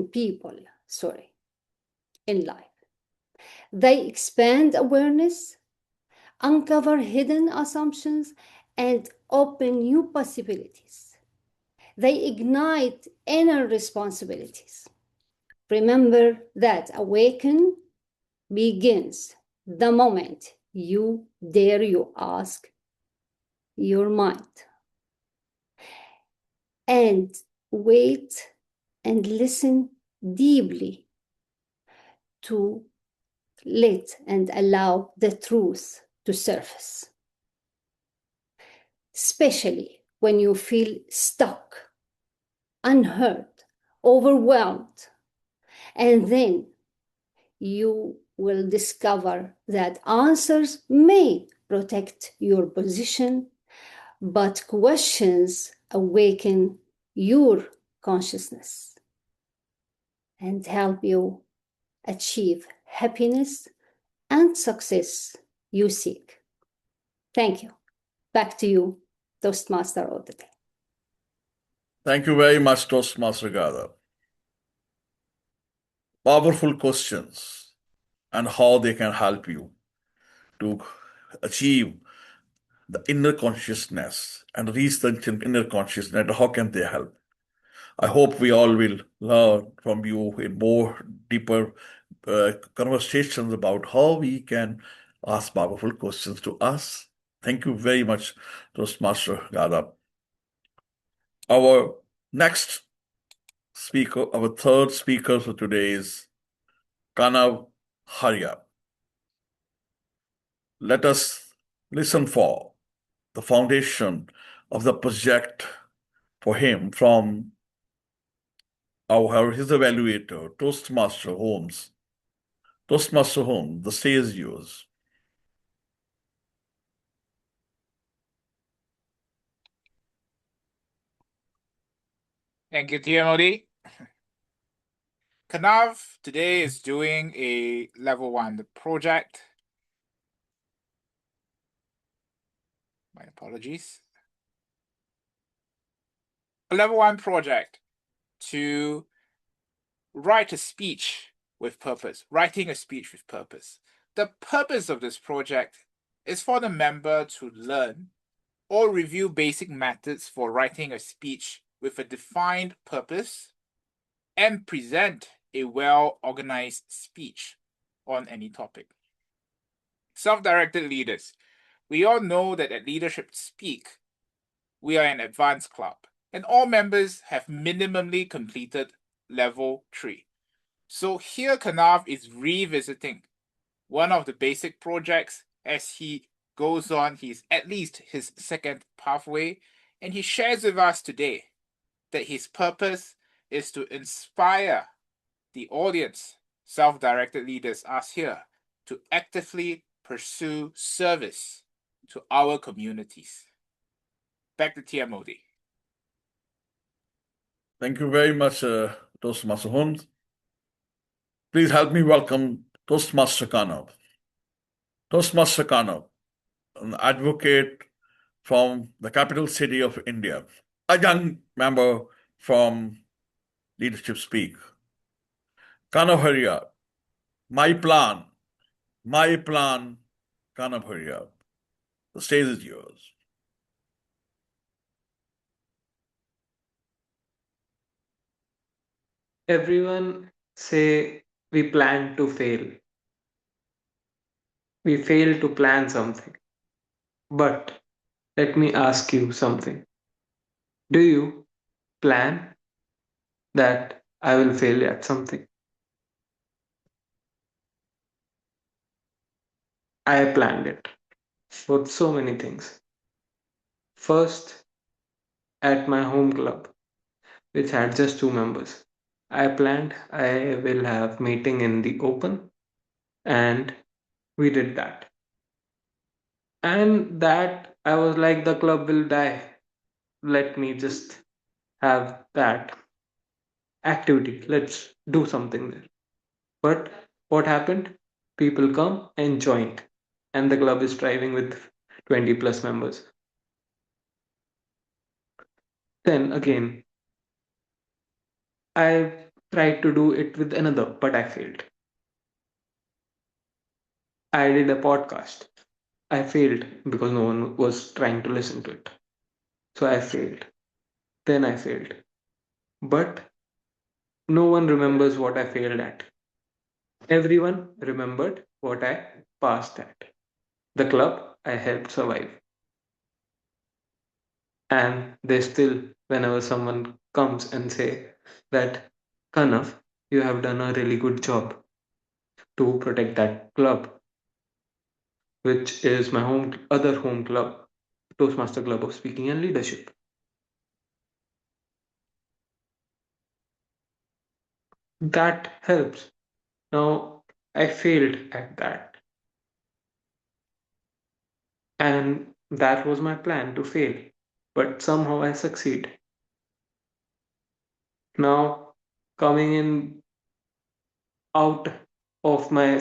people, in life. They expand awareness, uncover hidden assumptions, and open new possibilities. They ignite inner responsibilities. Remember that Awaken begins the moment you dare you ask your mind. And wait and listen deeply to let and allow the truth to surface. Especially when you feel stuck, unheard, overwhelmed, and then you will discover that answers may protect your position, but questions awaken your consciousness and help you achieve happiness and success you seek. Thank you. Back to you, Toastmaster of the day. Thank you very much, Toastmaster Ghada. powerful questions and how they can help you to achieve the inner consciousness and reach the inner consciousness. How can they help? I hope we all will learn from you in more deeper conversations about how we can ask powerful questions to us. Thank you very much, Toastmaster Ghada. Our next speaker, our third speaker for today is Kanav Hurria. Let us listen for the foundation of the project for him from his evaluator, Toastmaster Holmes. Toastmaster Holmes, the stage is yours. Thank you, TMOD. Kanav today is doing a level 1 project. My apologies. A level 1 project to write a speech with purpose, writing a speech with purpose. The purpose of this project is for the member to learn or review basic methods for writing a speech with a defined purpose and present a well-organized speech on any topic. Self-directed leaders. We all know that at Leadership Speak, we are an advanced club, and all members have minimally completed level 3. So here Kanav is revisiting one of the basic projects as he goes on. He's at least his second pathway, and he shares with us today that his purpose is to inspire the audience, self-directed leaders, us here, to actively pursue service to our communities. Back to TMOD. Thank you very much, Toastmaster Holmes. Please help me welcome Toastmaster Kanav. Toastmaster Kanav, an advocate from the capital city of India, a young member from Leadership Speak. Kanav Hurria, my plan, Kanav Hurria. The stage is yours. Everyone say we plan to fail. We fail to plan something. But let me ask you something. Do you plan that I will fail at something? I planned it for so many things. First, at my home club, which had just 2 members, I planned I will have meeting in the open, and we did that. And that I was like, the club will die. Let me just have that activity. Let's do something there. But what happened? People come and joined, and the club is thriving with 20 plus members. Then again, I tried to do it with another, but I failed. I did a podcast. I failed because no one was trying to listen to it. So I failed. Then I failed. But no one remembers what I failed at. Everyone remembered what I passed at. The club I helped survive. And they still, whenever someone comes and say that, Kanav, you have done a really good job to protect that club, which is my other home club, Toastmaster Club of Speaking and Leadership. That helps. Now, I failed at that. And that was my plan, to fail. But somehow I succeed. Now, coming in out of my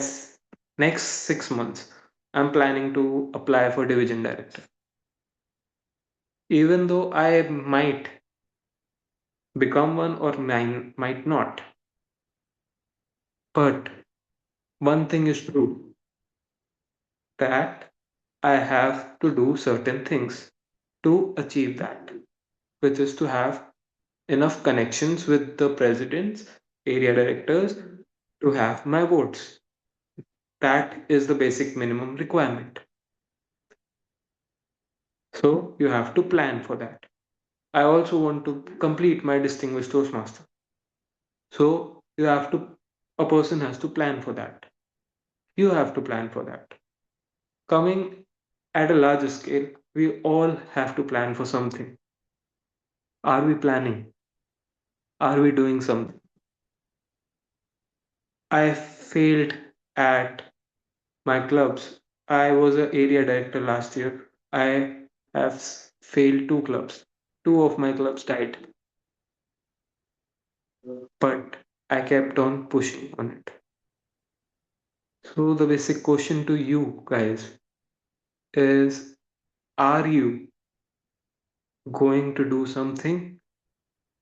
next 6 months, I'm planning to apply for division director. Even though I might become one or might not, But one thing is true, that I have to do certain things to achieve that, which is to have enough connections with the presidents, area directors to have my votes. That is the basic minimum requirement. So you have to plan for that. I also want to complete my distinguished Toastmaster. So a person has to plan for that. You have to plan for that. Coming at a larger scale, we all have to plan for something. Are we planning? Are we doing something? I failed at my clubs. I was an area director last year. I have failed 2 clubs. 2 of my clubs died. But I kept on pushing on it. So the basic question to you guys is, are you going to do something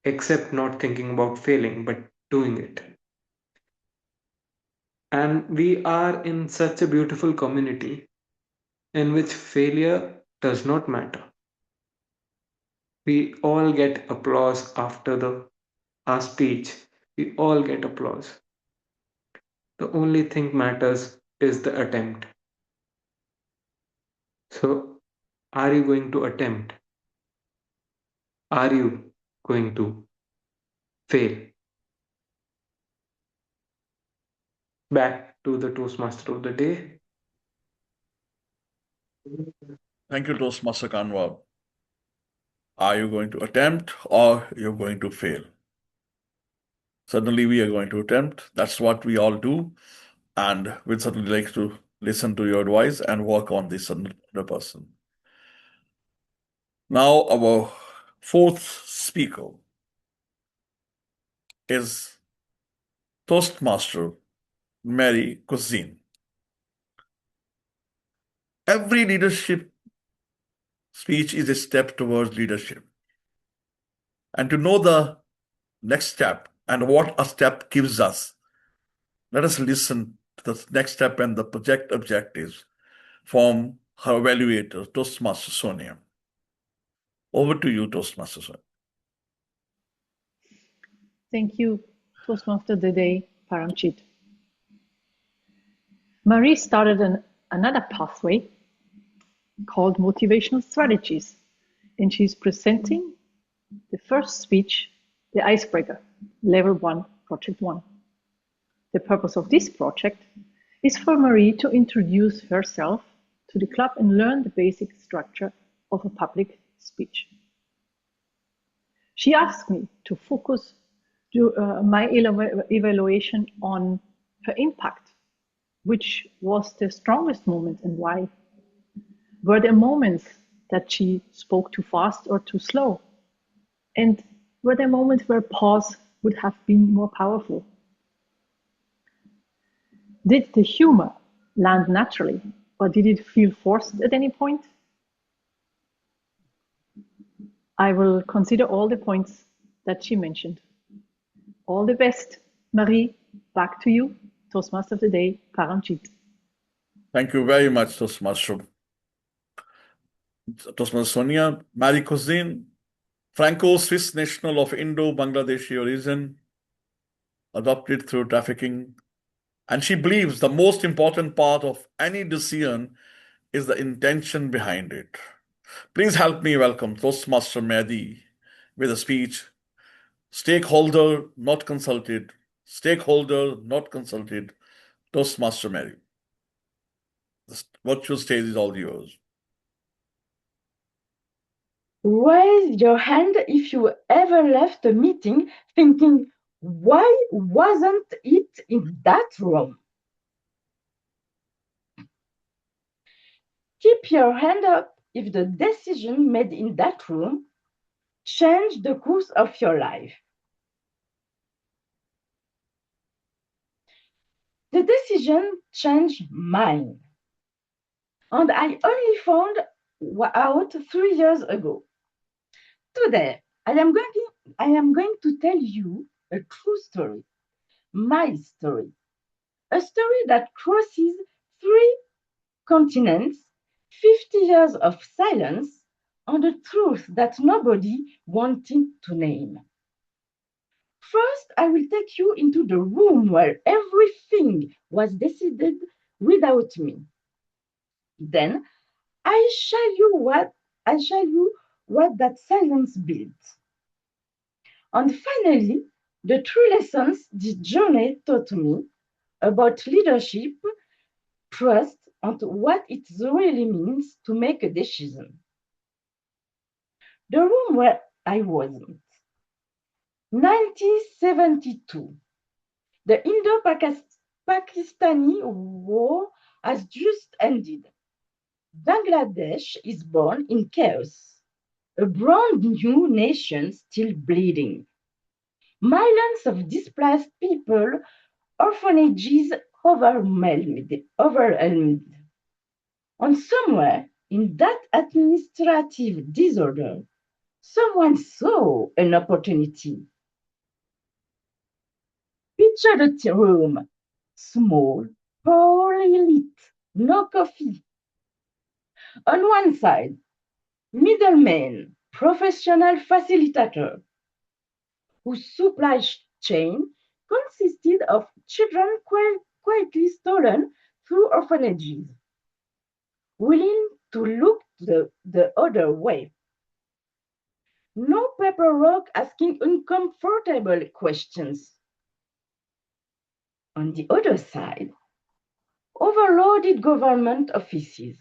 except not thinking about failing but doing it? And we are in such a beautiful community in which failure does not matter. We all get applause after our speech. We all get applause. The only thing matters is the attempt. So, are you going to attempt? Are you going to fail? Back to the Toastmaster of the day. Thank you, Toastmaster Kanwar. Are you going to attempt or you're going to fail? Certainly, we are going to attempt. That's what we all do. And we'd certainly like to listen to your advice and work on this other person. Now, our fourth speaker is Toastmaster Mary Cusin. Every leadership speech is a step towards leadership. And to know the next step and what a step gives us, let us listen to the next step and the project objectives from her evaluator, Toastmaster Sonia. Over to you, Toastmaster Sonia. Thank you, Toastmaster of the Day, Paramjit. Marie started another pathway called Motivational Strategies, and she's presenting the first speech, the icebreaker, level 1, project 1. The purpose of this project is for Marie to introduce herself to the club and learn the basic structure of a public speech. She asked me to focus my evaluation on her impact, which was the strongest moment and why. Were there moments that she spoke too fast or too slow? And were there moments where pause would have been more powerful? Did the humor land naturally, or did it feel forced at any point? I will consider all the points that she mentioned. All the best, Marie. Back to you, Toastmaster of the Day, Paramjit. Thank you very much, Toastmaster Sonia. Mary Cusin, Franco-Swiss national of Indo-Bangladeshi origin, adopted through trafficking. And she believes the most important part of any decision is the intention behind it. Please help me welcome Toastmaster Mehdi with a speech. Stakeholder, not consulted. Stakeholder, not consulted. Toastmaster Mehdi. The virtual stage is all yours. Raise your hand if you ever left a meeting thinking, why wasn't it in that room? Keep your hand up if the decision made in that room changed the course of your life. The decision changed mine. And I only found out 3 years ago. Today, I am going to tell you a true story, my story. a story that crosses 3 continents, 50 years of silence, and a truth that nobody wanted to name. First, I will take you into the room where everything was decided without me. Then, I shall you what that silence built. And finally, the 3 lessons this journey taught me about leadership, trust, and what it really means to make a decision. The room where I wasn't. 1972. The Indo-Pakistani War has just ended. Bangladesh is born in chaos, a brand new nation still bleeding. Millions of displaced people, orphanages overwhelmed. And somewhere in that administrative disorder, someone saw an opportunity. Picture the room, small, poorly lit, no coffee. On one side, middleman, professional facilitator, whose supply chain consisted of children quietly stolen through orphanages, willing to look the other way. No paperwork asking uncomfortable questions. On the other side, overloaded government offices,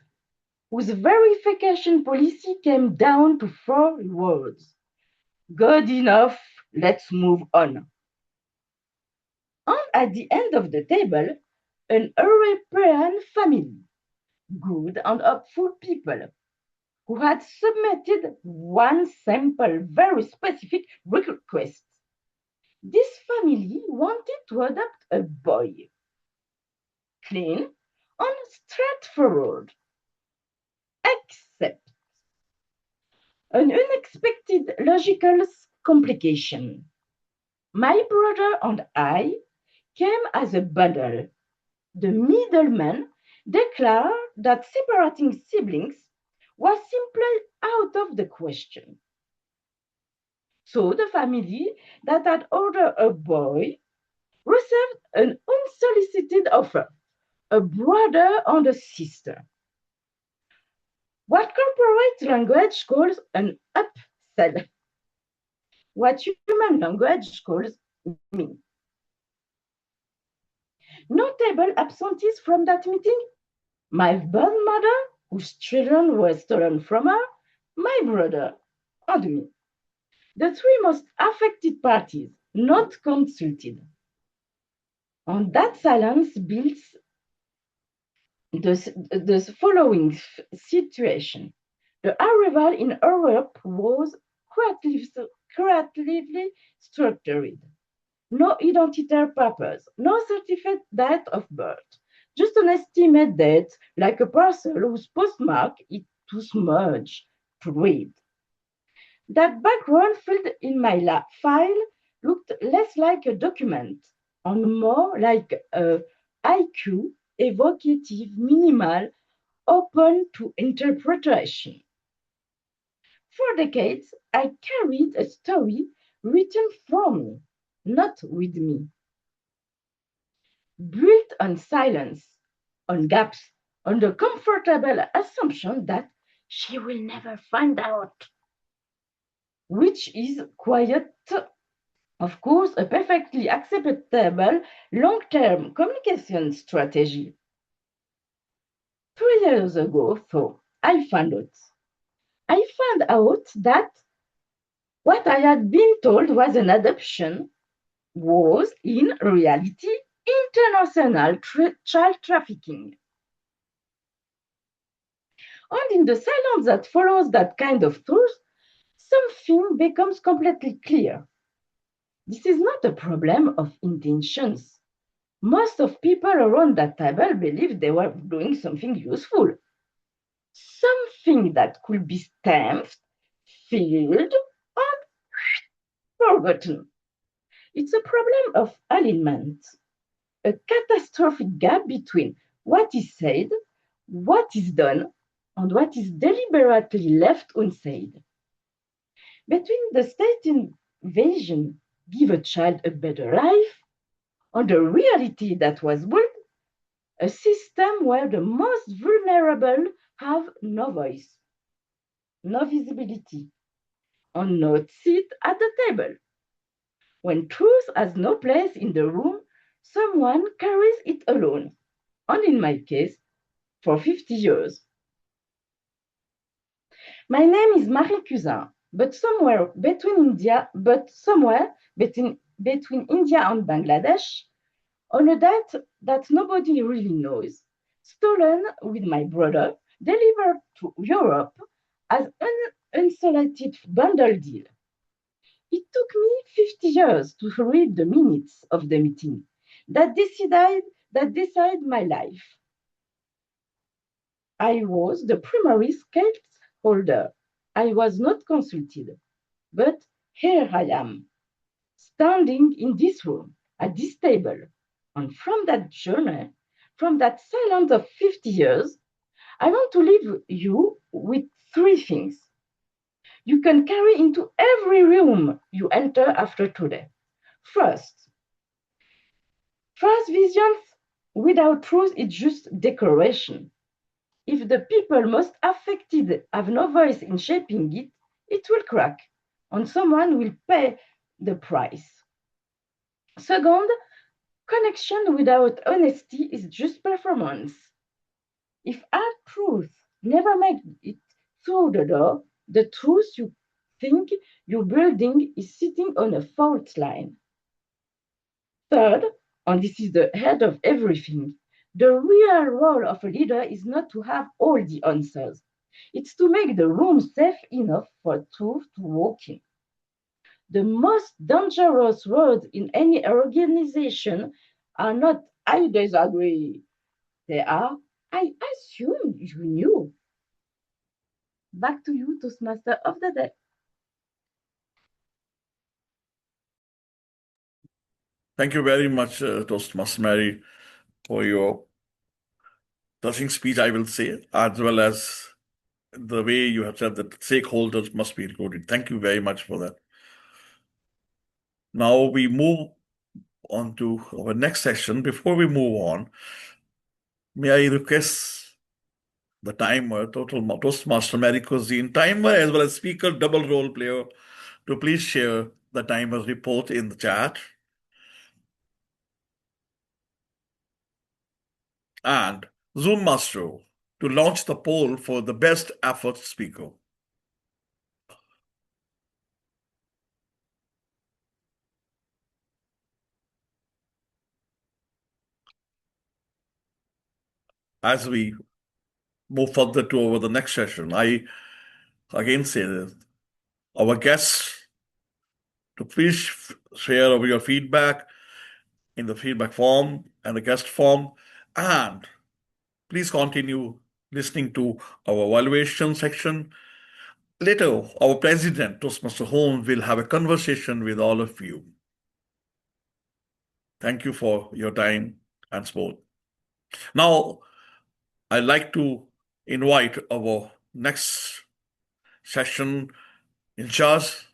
whose verification policy came down to 4 words. Good enough, let's move on. And at the end of the table, an European family, good and hopeful people, who had submitted one simple, very specific request. This family wanted to adopt a boy. Clean and straightforward. Except an unexpected logical complication. My brother and I came as a bundle. The middleman declared that separating siblings was simply out of the question. So the family that had ordered a boy received an unsolicited offer, a brother and a sister. What corporate language calls an upsell. What human language calls me. No table absentees from that meeting. My birth mother, whose children were stolen from her, my brother, and me. The 3 most affected parties, not consulted. And that silence builds the following situation. The arrival in Europe was creatively structured. No identity papers, no certificate date of birth, just an estimate date like a parcel whose postmark is too smudged to read. That background field in my file looked less like a document and more like a IQ, evocative, minimal, open to interpretation. For decades, I carried a story written for me, not with me. Built on silence, on gaps, on the comfortable assumption that she will never find out, which is quite, of course, a perfectly acceptable long-term communication strategy. 3 years ago, though, I found out that what I had been told was an adoption was, in reality, international child trafficking. And in the silence that follows that kind of truth, something becomes completely clear. This is not a problem of intentions. Most of people around that table believed they were doing something useful. Something that could be stamped, filled, and forgotten. It's a problem of alignment. a catastrophic gap between what is said, what is done, and what is deliberately left unsaid. Between the state invasion, give a child a better life, and the reality that was built, a system where the most vulnerable have no voice, no visibility, and no seat at the table. When truth has no place in the room, someone carries it alone, and in my case, for 50 years. My name is Marie Cusin, but somewhere between India and Bangladesh, on a date that nobody really knows, stolen with my brother, delivered to Europe as an unsolicited bundle deal. It took me 50 years to read the minutes of the meeting that decide my life. I was the primary stakeholder. I was not consulted, but here I am, standing in this room, at this table. And from that journey, from that silence of 50 years, I want to leave you with 3 things you can carry into every room you enter after today. First, visions without truth is just decoration. If the people most affected have no voice in shaping it, it will crack, and someone will pay the price. Second, connection without honesty is just performance. If our truth never makes it through the door, the truth you think you're building is sitting on a fault line. Third, and this is the head of everything, the real role of a leader is not to have all the answers. It's to make the room safe enough for truth to walk in. The most dangerous words in any organization are not, I disagree. They are, I assume you knew. Back to you, Toastmaster of the day. Thank you very much, Toastmaster Mary, for your touching speech, I will say, as well as the way you have said that stakeholders must be included. Thank you very much for that. Now we move on to our next session. Before we move on, may I request the timer, Toastmaster Mary Cusin, timer as well as speaker, double role player, to please share the timer's report in the chat. And Zoom Master to launch the poll for the best effort speaker. As we move further to over the next session, I again say this, our guests to please share over your feedback in the feedback form and the guest form, and please continue listening to our evaluation section. Later, our president, Toastmaster Holmes, will have a conversation with all of you. Thank you for your time and support. Now, I'd like to invite our next session in charge,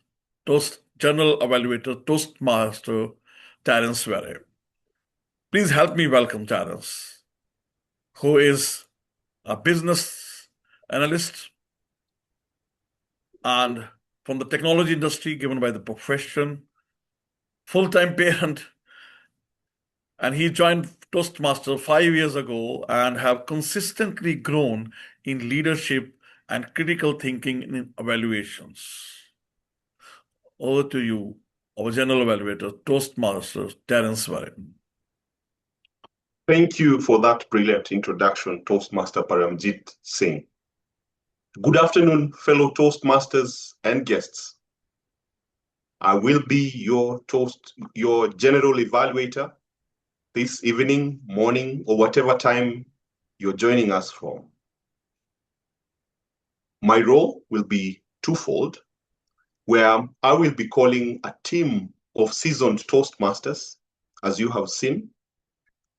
General Evaluator, Toastmaster Terrence. Please help me welcome Terrence, who is a business analyst and from the technology industry given by the profession, full-time parent, and he joined Toastmaster 5 years ago and have consistently grown in leadership and critical thinking in evaluations. Over to you, our General Evaluator, Toastmaster Terrence. Thank you for that brilliant introduction, Toastmaster Paramjit Singh. Good afternoon, fellow Toastmasters and guests. I will be your General Evaluator this evening, morning, or whatever time you're joining us from. My role will be twofold, where I will be calling a team of seasoned Toastmasters, as you have seen,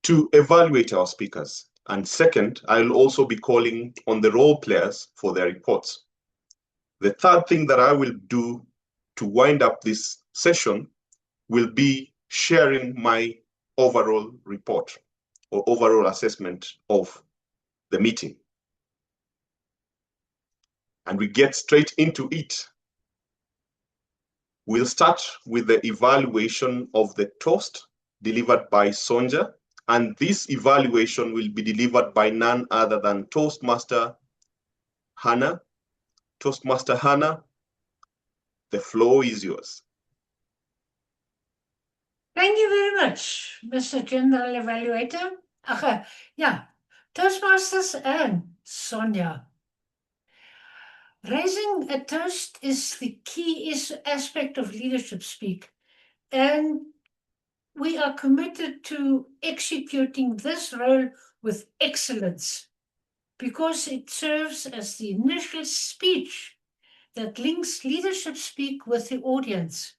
to evaluate our speakers. And second, I'll also be calling on the role players for their reports. The third thing that I will do to wind up this session will be sharing my overall report or overall assessment of the meeting. And we get straight into it. We'll start with the evaluation of the toast delivered by Sonja, and this evaluation will be delivered by none other than Toastmaster Hannah. Toastmaster Hannah, the floor is yours. Thank you very much, Mr. General Evaluator. Yeah, Toastmasters and Sonja. Raising a toast is the key aspect of leadership speak, and we are committed to executing this role with excellence because it serves as the initial speech that links leadership speak with the audience.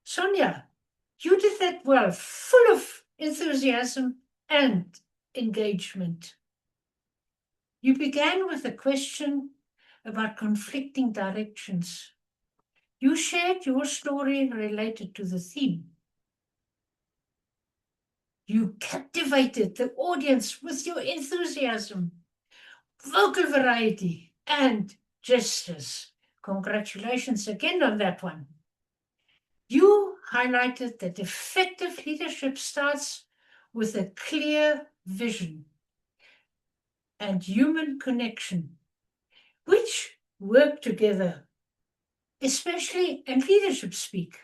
Sonja, you did that well, full of enthusiasm and engagement. You began with a question about conflicting directions. You shared your story related to the theme. You captivated the audience with your enthusiasm, vocal variety, and gestures. Congratulations again on that one. You highlighted that effective leadership starts with a clear vision and human connection, which work together, especially in leadership speak.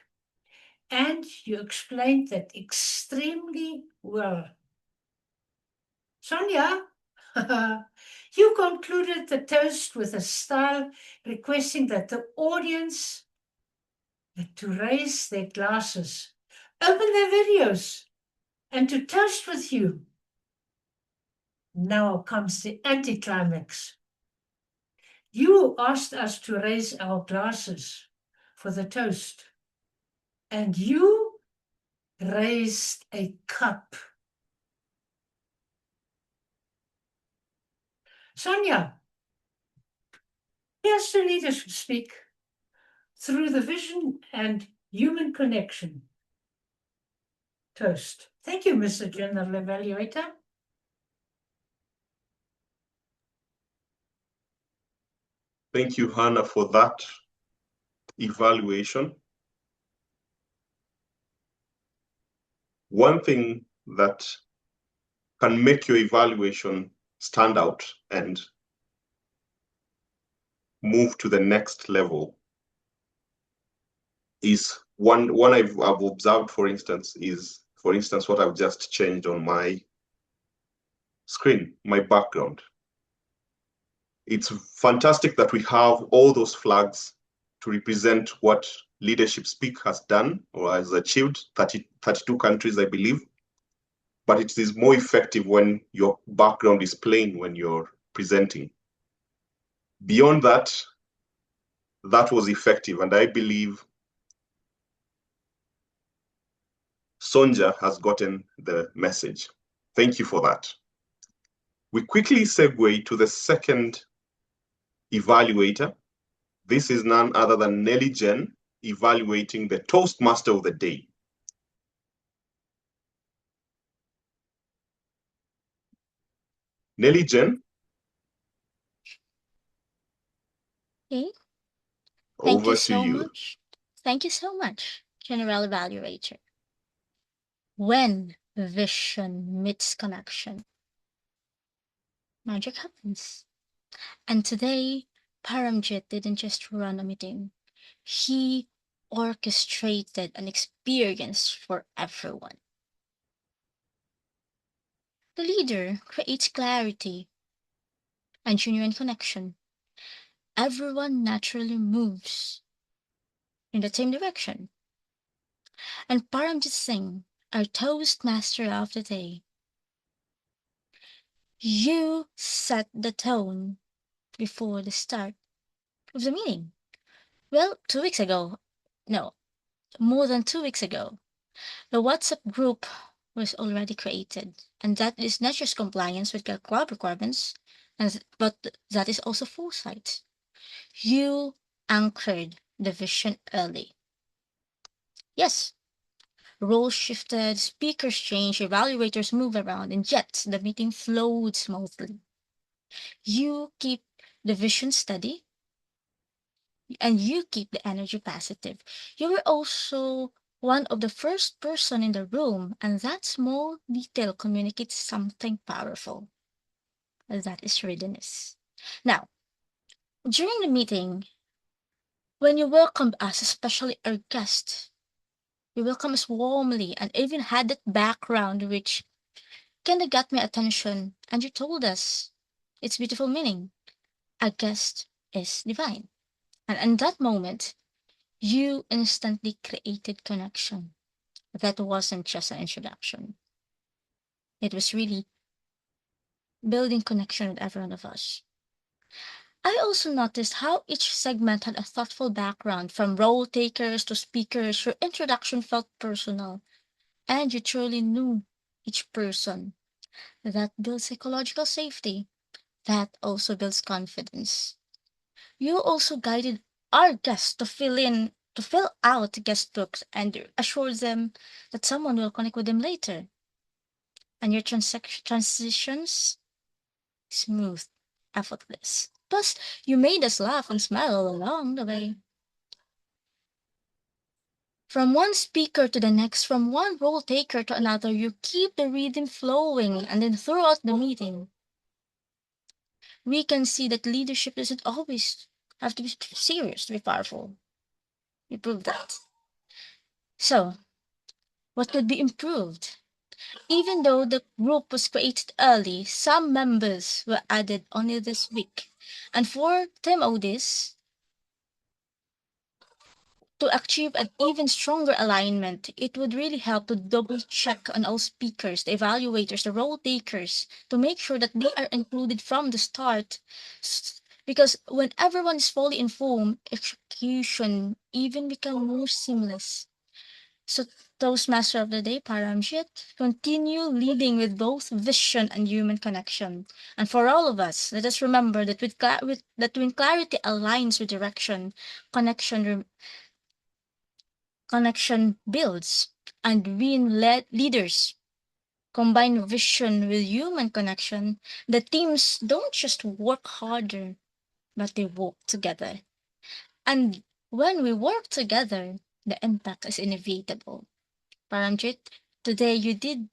And you explained that extremely well. Sonja, you concluded the toast with a style requesting that the audience to raise their glasses, open their videos, and to toast with you. Now comes the anticlimax. You asked us to raise our glasses for the toast, and you raised a cup. Sonja, here's the leadership speak through the vision and human connection. Toast. Thank you, Mr. General Evaluator. Thank you, Hannah, for that evaluation. One thing that can make your evaluation stand out and move to the next level is one I've observed, for instance, what I've just changed on my screen, my background. It's fantastic that we have all those flags to represent what Leadership Speak has done or has achieved, 32 countries, I believe. But it is more effective when your background is plain when you're presenting. Beyond that, that was effective, and I believe Sonja has gotten the message. Thank you for that. We quickly segue to the second evaluator. This is none other than Nelly Jen, evaluating the Toastmaster of the day. Nelly Jen. Okay. Over to you. Much. Thank you so much, General Evaluator. When vision meets connection, magic happens. And today, Paramjit didn't just run a meeting. He orchestrated an experience for everyone. The leader creates clarity and genuine connection. Everyone naturally moves in the same direction. And Paramjit Singh, our Toastmaster of the day, you set the tone before the start of the meeting. Well, 2 weeks ago, no, more than 2 weeks ago, the WhatsApp group was already created. And that is not just compliance with the club requirements, but that is also foresight. You anchored the vision early. Yes, roles shifted, speakers changed, evaluators move around, and yet the meeting flowed smoothly. You keep the vision steady, and you keep the energy positive. You were also one of the first person in the room, and that small detail communicates something powerful. That is readiness. Now, during the meeting, when you welcomed us, especially our guest, you welcomed us warmly and even had that background which kinda got my attention, and you told us its beautiful meaning. A guest is divine. And in that moment, you instantly created connection. That wasn't just an introduction. It was really building connection with every one of us. I also noticed how each segment had a thoughtful background, from role takers to speakers. Your introduction felt personal, and you truly knew each person. That builds psychological safety. That also builds confidence. You also guided our guests to fill out guest books and assure them that someone will connect with them later. And your transitions smooth, effortless. Plus, you made us laugh and smile along the way. From one speaker to the next, from one role taker to another, you keep the rhythm flowing, and then throughout the meeting, we can see that leadership doesn't always have to be serious to be powerful. You proved that. So, what could be improved? Even though the group was created early, some members were added only this week. And for TMODs, to achieve an even stronger alignment, it would really help to double check on all speakers, the evaluators, the role takers, to make sure that they are included from the start. Because when everyone is fully informed, execution even become more seamless. So, Toastmaster of the Day, Paramjit, continue leading with both vision and human connection. And for all of us, let us remember that when clarity aligns with direction, connection builds. And when leaders combine vision with human connection, the teams don't just work harder, but they work together. And when we work together, the impact is inevitable. Paramjit, today you did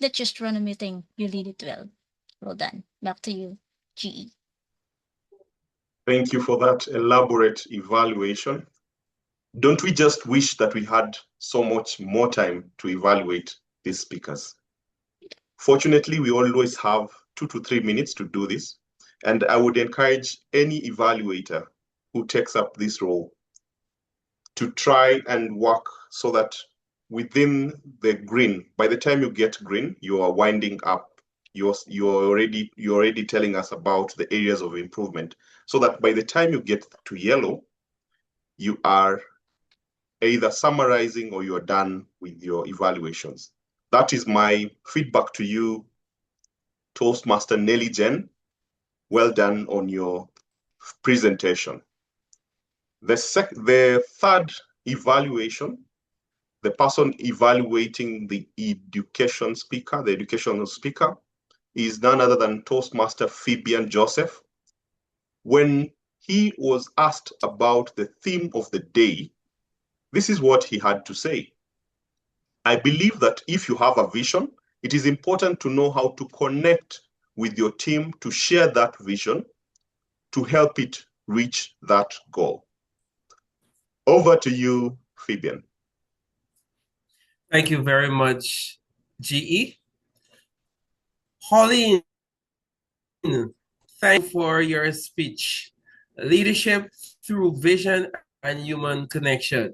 not just run a meeting, you lead it well. Well done. Back to you, GE. Thank you for that elaborate evaluation. Don't we just wish that we had so much more time to evaluate these speakers? Fortunately, we always have 2 to 3 minutes to do this, and I would encourage any evaluator who takes up this role to try and work so that within the green, by the time you get green, you are winding up. You're already telling us about the areas of improvement, so that by the time you get to yellow, you are either summarizing or you're done with your evaluations. That is my feedback to you, Toastmaster Nelly Jen. Well done on your presentation. The third evaluation, the person evaluating the educational speaker, is none other than Toastmaster Fabian Joseph. When he was asked about the theme of the day, this is what he had to say. I believe that if you have a vision, it is important to know how to connect with your team to share that vision to help it reach that goal. Over to you, Fabian. Thank you very much, GE. Pauline, thank you for your speech. Leadership through vision and human connection.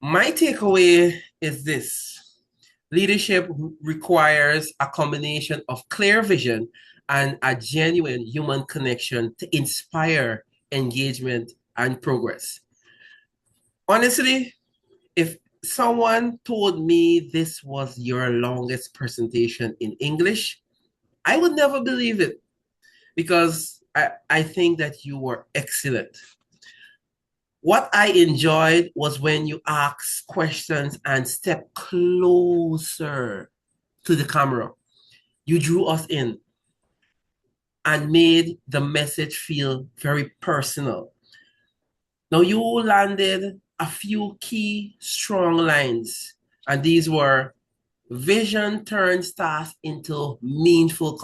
My takeaway is this. Leadership requires a combination of clear vision and a genuine human connection to inspire engagement and progress. Honestly, if someone told me this was your longest presentation in English, I would never believe it because I think that you were excellent. What I enjoyed was when you asked questions and stepped closer to the camera. You drew us in and made the message feel very personal. Now, you landed a few key strong lines, and these were: vision turns tasks into meaningful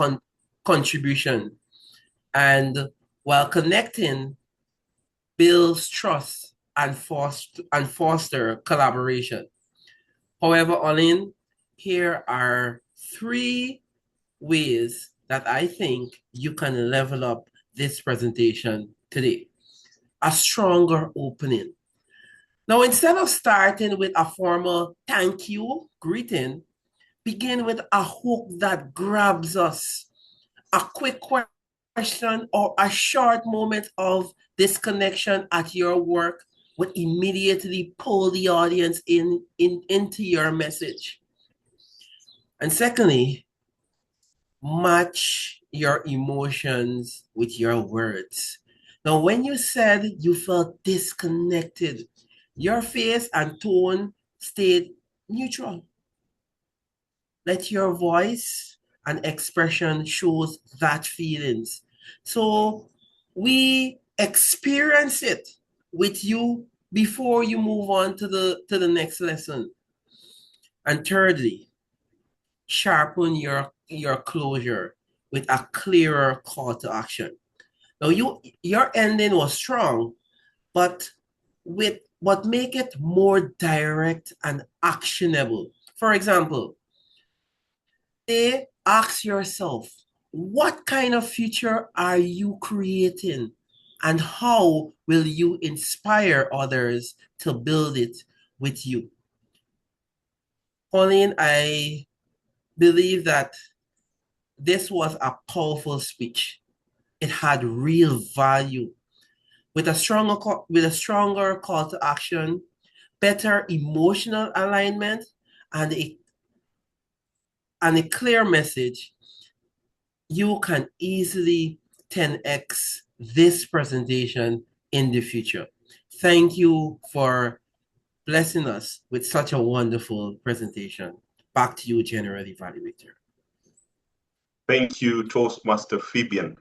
contribution, and while connecting, builds trust and foster collaboration. However, Olin, here are 3 ways that I think you can level up this presentation today. A stronger opening. Now, instead of starting with a formal thank you greeting, begin with a hook that grabs us. A quick question or a short moment of disconnection at your work would immediately pull the audience into your message. And secondly, match your emotions with your words. Now, when you said you felt disconnected, your face and tone stayed neutral. Let your voice and expression shows that feelings. So we experience it with you before you move on to the next lesson. And thirdly, sharpen your closure with a clearer call to action. Now your ending was strong, but make it more direct and actionable. For example, ask yourself, what kind of future are you creating? And how will you inspire others to build it with you? Pauline, I believe that this was a powerful speech. It had real value. With a stronger call to action, better emotional alignment, and a clear message, you can easily 10x this presentation in the future. Thank you for blessing us with such a wonderful presentation. Back to you, General Evaluator. Thank you, Toastmaster Fabian.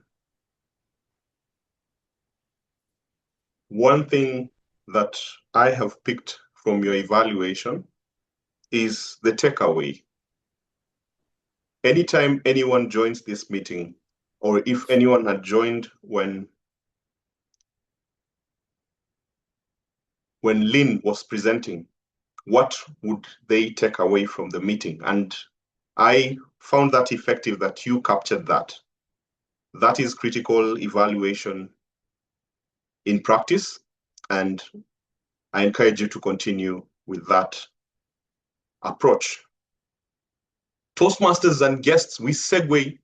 One thing that I have picked from your evaluation is the takeaway. Anytime anyone joins this meeting, or if anyone had joined when Lynn was presenting, what would they take away from the meeting? And I found that effective that you captured that. That is critical evaluation in practice, and I encourage you to continue with that approach. Toastmasters and guests, we segue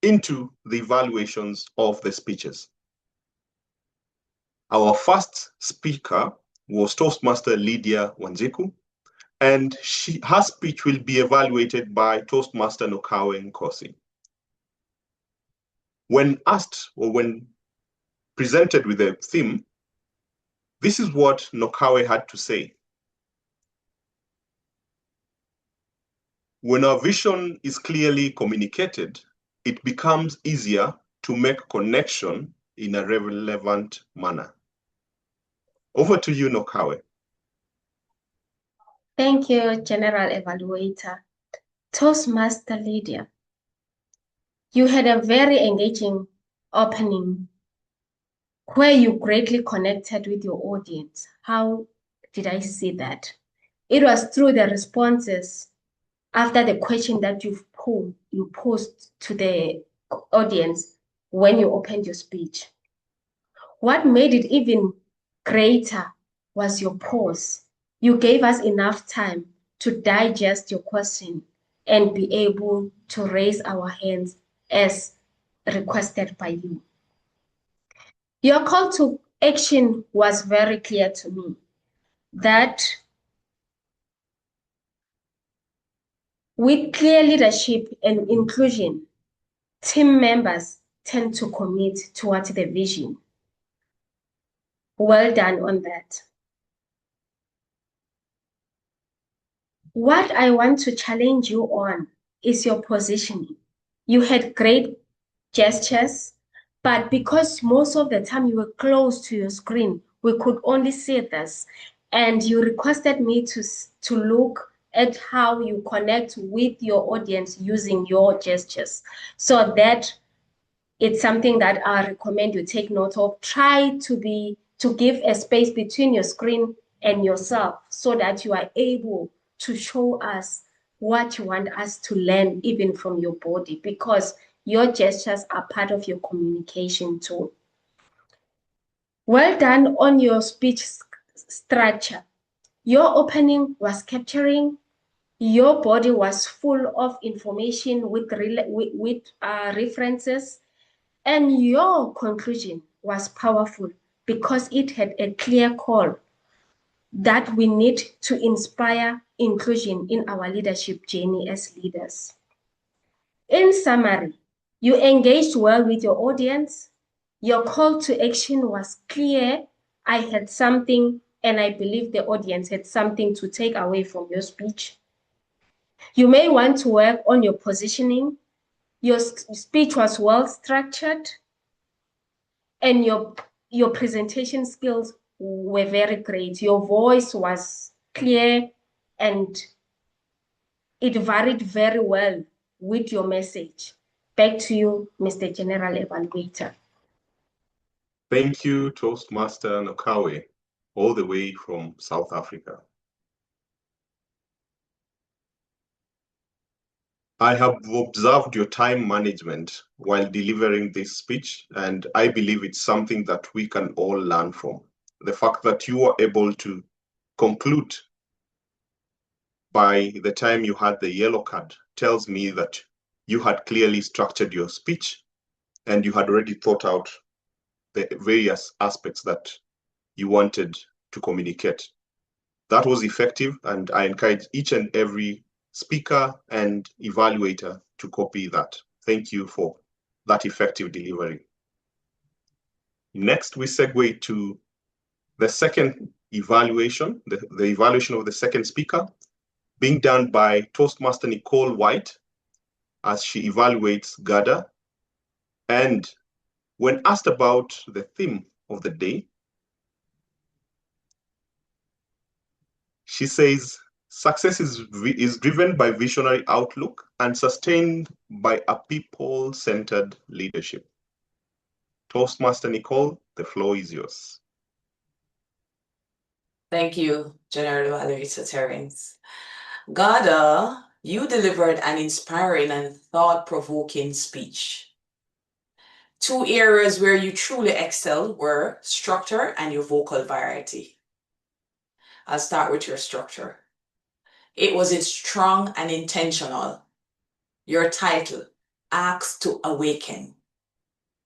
into the evaluations of the speeches. Our first speaker was Toastmaster Lydiah Wanjiku, and her speech will be evaluated by Toastmaster Nokawe Nkosi. When asked or when presented with a theme, this is what Nokawe had to say. When our vision is clearly communicated, it becomes easier to make connection in a relevant manner. Over to you, Nokawe. Thank you, General Evaluator. Toastmaster Lydiah, you had a very engaging opening where you greatly connected with your audience. How did I see that? It was through the responses after the question that you posed to the audience when you opened your speech. What made it even greater was your pause. You gave us enough time to digest your question and be able to raise our hands as requested by you. Your call to action was very clear to me, that With clear leadership and inclusion, team members tend to commit towards the vision. Well done on that. What I want to challenge you on is your positioning. You had great gestures, but because most of the time you were close to your screen, we could only see this. And you requested me to look at how you connect with your audience using your gestures. So that it's something that I recommend you take note of. Try to give a space between your screen and yourself so that you are able to show us what you want us to learn even from your body, because your gestures are part of your communication too. Well done on your speech structure. Your opening was capturing, your body was full of information with references, and your conclusion was powerful because it had a clear call that we need to inspire inclusion in our leadership journey as leaders. In summary, you engaged well with your audience. Your call to action was clear. I had something, and I believe the audience had something to take away from your speech. You may want to work on your positioning. Your speech was well structured, and your presentation skills were very great. Your voice was clear, and it varied very well with your message. Back to you, Mr. General Evaluator. Thank you, Toastmaster Nokawe, all the way from South Africa. I have observed your time management while delivering this speech, and I believe it's something that we can all learn from. The fact that you were able to conclude by the time you had the yellow card tells me that you had clearly structured your speech and you had already thought out the various aspects that you wanted to communicate. That was effective, and I encourage each and every speaker and evaluator to copy that. Thank you for that effective delivery. Next, we segue to the second evaluation, the evaluation of the second speaker, being done by Toastmaster Nicole Whyte as she evaluates Ghada. And when asked about the theme of the day, she says, success is driven by visionary outlook and sustained by a people-centered leadership. Toastmaster Nicole, the floor is yours. Thank you, General Evaluator Terrence. Ghada, you delivered an inspiring and thought-provoking speech. Two areas where you truly excelled were structure and your vocal variety. I'll start with your structure. It was strong and intentional. Your title, Acts to Awaken.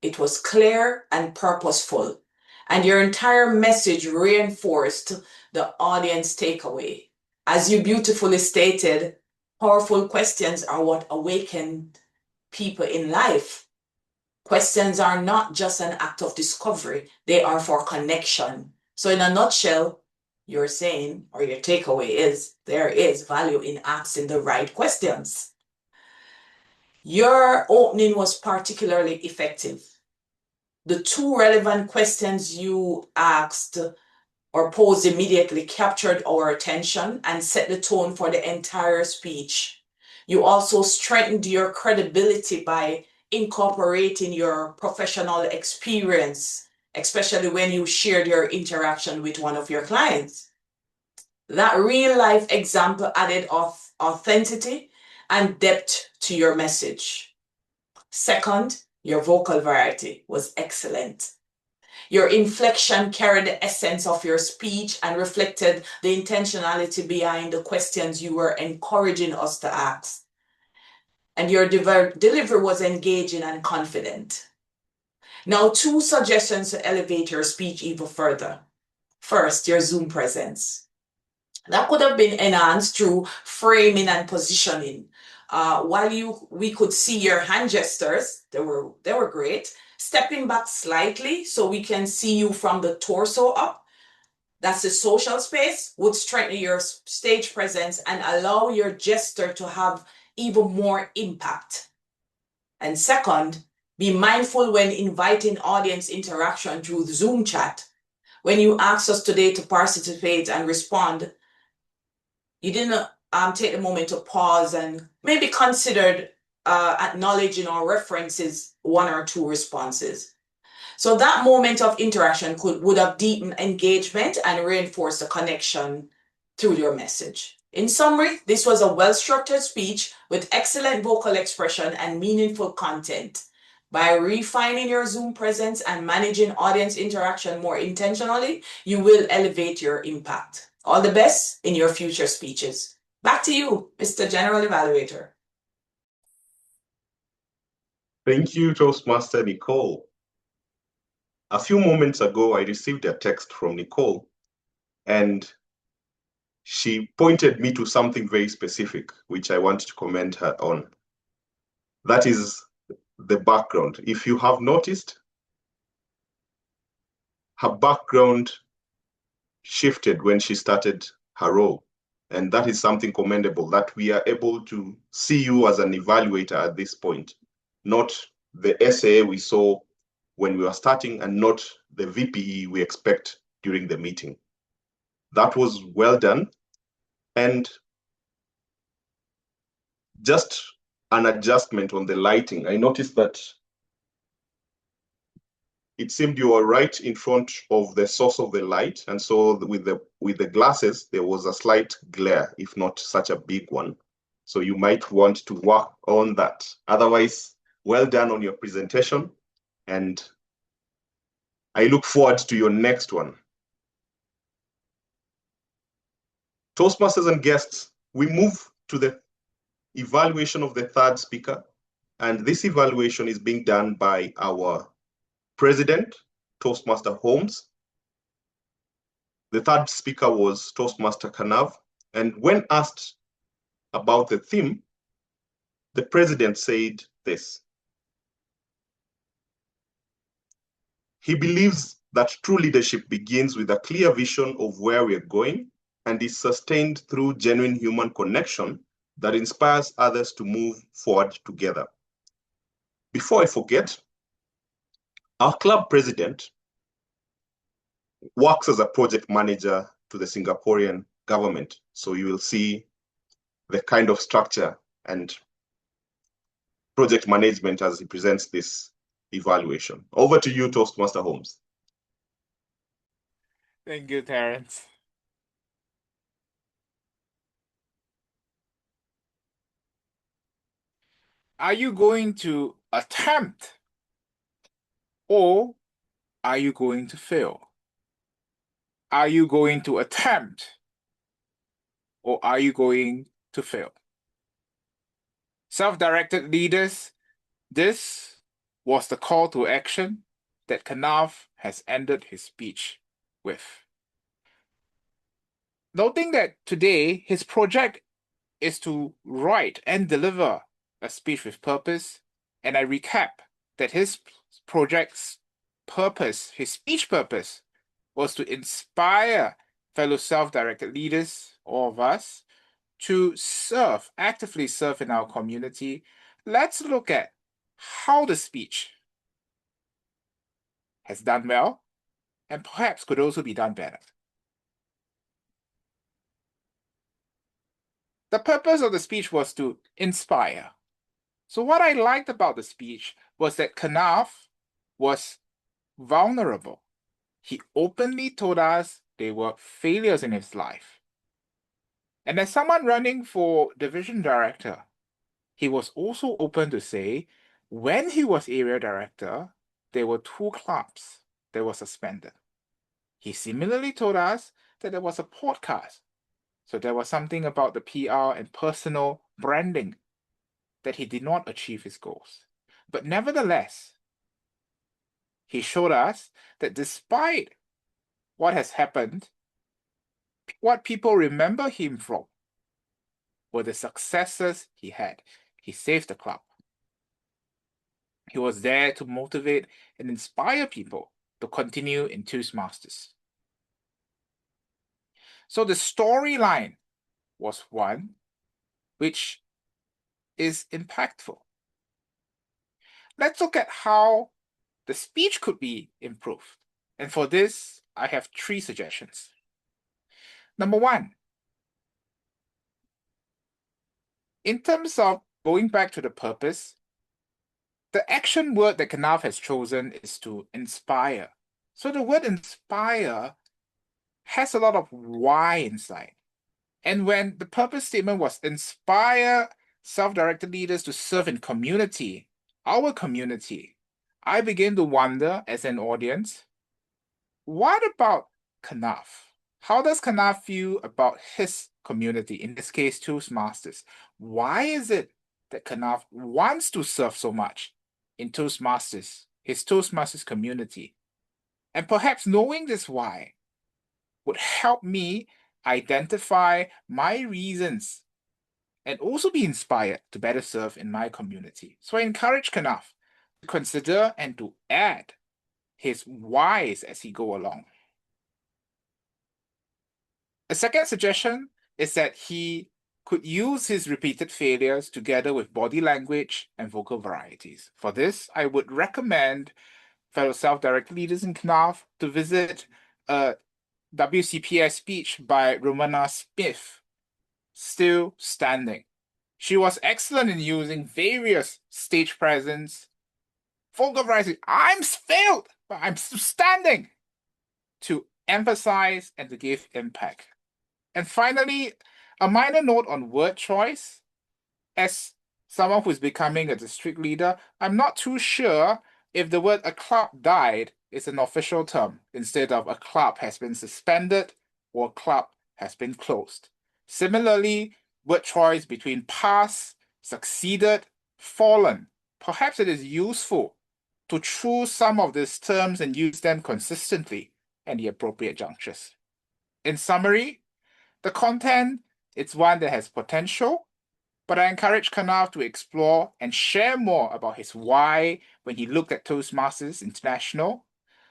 It was clear and purposeful, and your entire message reinforced the audience takeaway. As you beautifully stated, powerful questions are what awaken people in life. Questions are not just an act of discovery, they are for connection. So in a nutshell, you're saying, or your takeaway is, there is value in asking the right questions. Your opening was particularly effective. The two relevant questions you asked or posed immediately captured our attention and set the tone for the entire speech. You also strengthened your credibility by incorporating your professional experience, especially when you shared your interaction with one of your clients. That real-life example added authenticity and depth to your message. Second, your vocal variety was excellent. Your inflection carried the essence of your speech and reflected the intentionality behind the questions you were encouraging us to ask. And your delivery was engaging and confident. Now, two suggestions to elevate your speech even further. First, your Zoom presence. That could have been enhanced through framing and positioning. While we could see your hand gestures, they were great. Stepping back slightly so we can see you from the torso up, that's the social space, would strengthen your stage presence and allow your gesture to have even more impact. And second, be mindful when inviting audience interaction through the Zoom chat. When you asked us today to participate and respond, you didn't take the moment to pause and maybe consider acknowledging or references one or two responses. So that moment of interaction would have deepened engagement and reinforced the connection through your message. In summary, this was a well-structured speech with excellent vocal expression and meaningful content. By refining your Zoom presence and managing audience interaction more intentionally, you will elevate your impact. All the best in your future speeches. Back to you, Mr. General Evaluator. Thank you, Toastmaster Nicole. A few moments ago, I received a text from Nicole, and she pointed me to something very specific, which I want to comment her on. That is the background. If you have noticed, her background shifted when she started her role. And that is something commendable, that we are able to see you as an evaluator at this point, not the SAA we saw when we were starting and not the VPE we expect during the meeting. That was well done. And just an adjustment on the lighting. I noticed that it seemed you were right in front of the source of the light. And so with the glasses, there was a slight glare, if not such a big one. So you might want to work on that. Otherwise, well done on your presentation. And I look forward to your next one. Toastmasters and guests, we move to the evaluation of the third speaker. And this evaluation is being done by our President, Toastmaster Holmes. The third speaker was Toastmaster Kanav. And when asked about the theme, the president said this. He believes that true leadership begins with a clear vision of where we're going and is sustained through genuine human connection that inspires others to move forward together. Before I forget, our club president works as a project manager to the Singaporean government. So you will see the kind of structure and project management as he presents this evaluation. Over to you, Toastmaster Holmes. Thank you, Terrence. Are you going to attempt or are you going to fail? Are you going to attempt or are you going to fail? Self-directed leaders, this was the call to action that Kanav has ended his speech with. Noting that today his project is to write and deliver a speech with purpose, and I recap that his project's purpose, his speech purpose, was to inspire fellow self-directed leaders, all of us, to serve, actively serve in our community. Let's look at how the speech has done well and perhaps could also be done better. The purpose of the speech was to inspire. So what I liked about the speech was that Kanav was vulnerable. He openly told us there were failures in his life. And as someone running for division director, he was also open to say when he was area director, there were 2 clubs that were suspended. He similarly told us that there was a podcast. So there was something about the PR and personal branding that he did not achieve his goals. But nevertheless, he showed us that despite what has happened, what people remember him from were the successes he had. He saved the club. He was there to motivate and inspire people to continue in Toastmasters. So the storyline was one which is impactful. Let's look at how the speech could be improved. And for this, I have 3 suggestions. Number 1, in terms of going back to the purpose, the action word that Kanav has chosen is to inspire. So the word inspire has a lot of why inside. And when the purpose statement was inspire self-directed leaders to serve in community, our community, I begin to wonder as an audience, what about Kanav? How does Kanav feel about his community, in this case, Toastmasters? Why is it that Kanav wants to serve so much in Toastmasters, his Toastmasters community? And perhaps knowing this why would help me identify my reasons and also be inspired to better serve in my community. So I encourage Kanav to consider and to add his whys as he go along. A second suggestion is that he could use his repeated failures together with body language and vocal varieties. For this, I would recommend fellow self-directed leaders in Kanav to visit a WCPS speech by Romana Smith, Still Standing. She was excellent in using various stage presence, vocal varieties. I'm failed, but I'm still standing, to emphasize and to give impact. And finally, a minor note on word choice. As someone who's becoming a district leader, I'm not too sure if the word "a club died" is an official term, instead of "a club has been suspended" or "a club has been closed." Similarly, word choice between pass, succeeded, fallen. Perhaps it is useful to choose some of these terms and use them consistently at the appropriate junctures. In summary, the content is one that has potential, but I encourage Kanav to explore and share more about his why when he looked at Toastmasters International,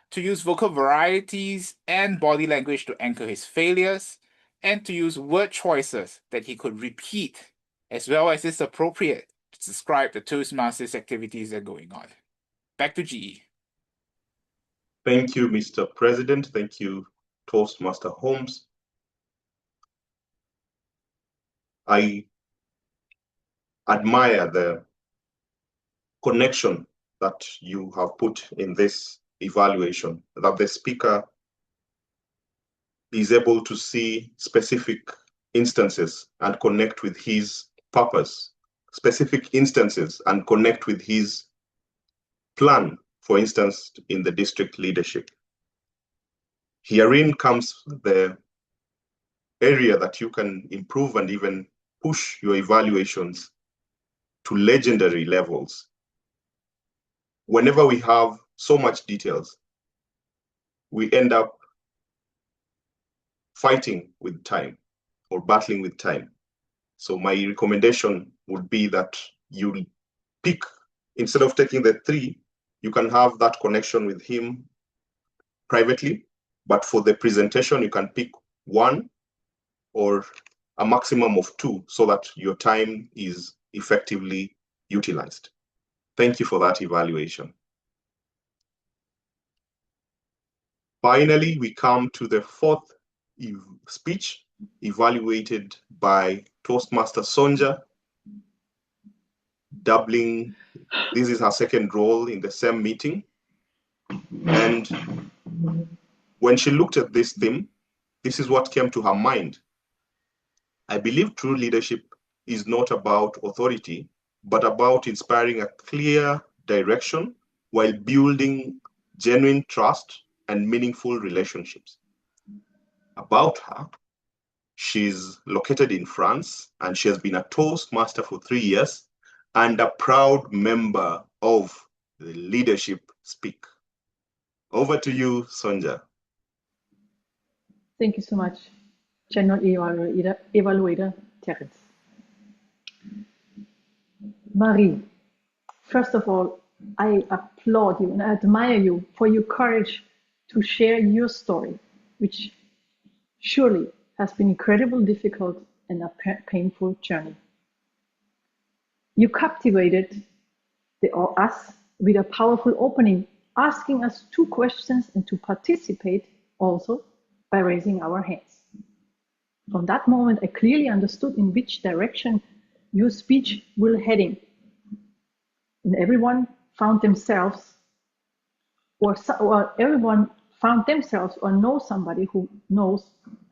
to use vocal varieties and body language to anchor his failures, and to use word choices that he could repeat, as well as is appropriate to describe the Toastmasters activities that are going on. Back to GE. Thank you, Mr. President. Thank you, Toastmaster Holmes. I admire the connection that you have put in this evaluation, that the speaker is able to see specific instances and connect with his purpose, specific instances and connect with his plan, for instance, in the district leadership. Herein comes the area that you can improve and even push your evaluations to legendary levels. Whenever we have so much details, we end up fighting with time or battling with time. So my recommendation would be that you pick, instead of taking the 3, you can have that connection with him privately, but for the presentation, you can pick 1 or a maximum of 2 so that your time is effectively utilized. Thank you for that evaluation. Finally, we come to the 4th speech, evaluated by Toastmaster Sonja, doubling, this is her 2nd role in the same meeting. And when she looked at this theme, this is what came to her mind. I believe true leadership is not about authority, but about inspiring a clear direction while building genuine trust and meaningful relationships. About her, she's located in France and she has been a Toastmaster for 3 years and a proud member of the Leadership Speak. Over to you, Sonja. Thank you so much, General Evaluator Terrence. Marie, first of all, I applaud you and I admire you for your courage to share your story, which surely has been incredibly difficult and a painful journey. You captivated us with a powerful opening, asking us 2 questions and to participate also by raising our hands. From that moment, I clearly understood in which direction your speech will heading. And everyone found themselves, or everyone found themselves or know somebody who knows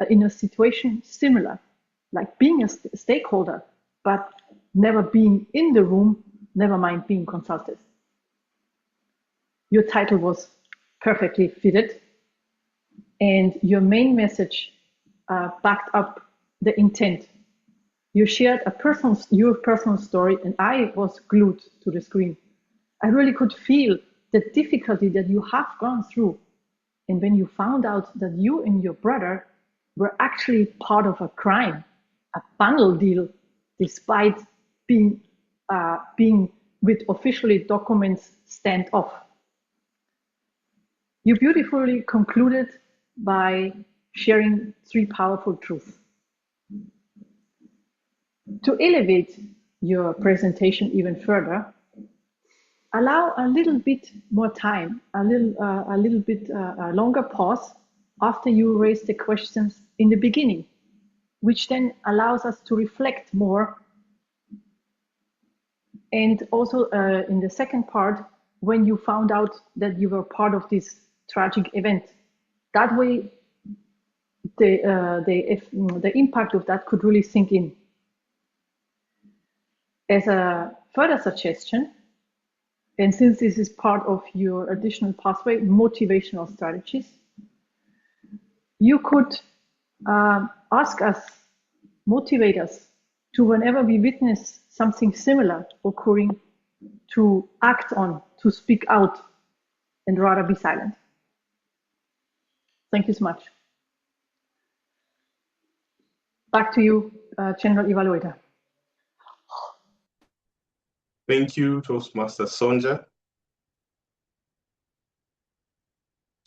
in a situation similar, like being a stakeholder, but never being in the room, never mind being consulted. Your title was perfectly fitted, and your main message backed up the intent. You shared your personal story, and I was glued to the screen. I really could feel the difficulty that you have gone through. And when you found out that you and your brother were actually part of a crime, a bundle deal, despite being with officially documents stand off. You beautifully concluded by sharing 3 powerful truths. To elevate your presentation even further, allow a little bit more time, a little bit longer pause after you raise the questions in the beginning, which then allows us to reflect more. And also in the second part, when you found out that you were part of this tragic event, that way the impact of that could really sink in. As a further suggestion, and since this is part of your additional pathway, motivational strategies, you could ask us, motivate us to, whenever we witness something similar occurring, to act on, to speak out, and rather be silent. Thank you so much. Back to you, General Evaluator. Thank you, Toastmaster Sonja.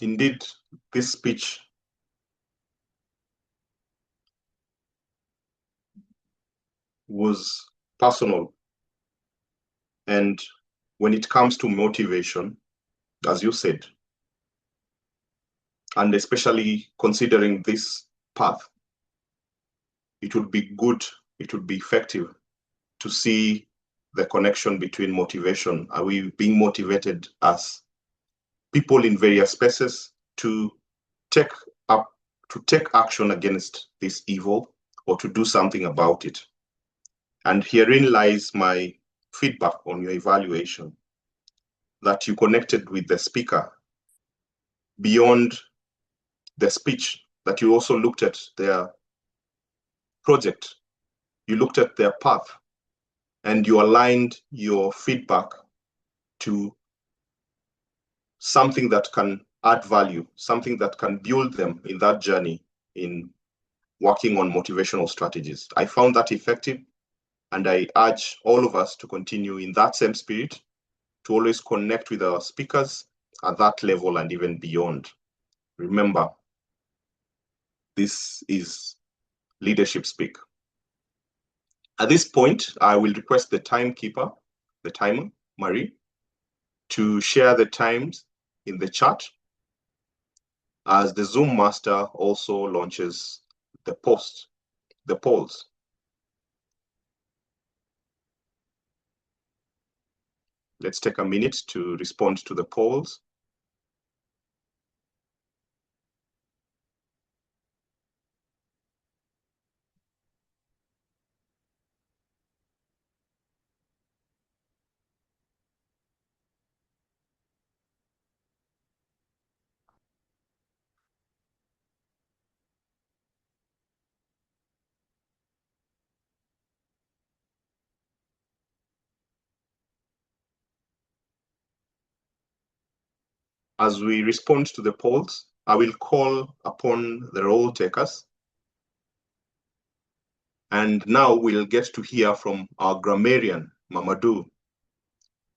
Indeed, this speech was personal. And when it comes to motivation, as you said, and especially considering this path, it would be good, it would be effective to see the connection between motivation. Are we being motivated as people in various spaces to take action against this evil or to do something about it? And herein lies my feedback on your evaluation, that you connected with the speaker beyond the speech, that you also looked at their project, you looked at their path, and you aligned your feedback to something that can add value, something that can build them in that journey in working on motivational strategies. I found that effective, and I urge all of us to continue in that same spirit, to always connect with our speakers at that level and even beyond. Remember, this is Leadership Speak. At this point, I will request the timekeeper, the timer, Marie, to share the times in the chat as the Zoom master also launches the polls. Let's take a minute to respond to the polls. As we respond to the polls, I will call upon the roll takers. And now we'll get to hear from our grammarian, Mamadou,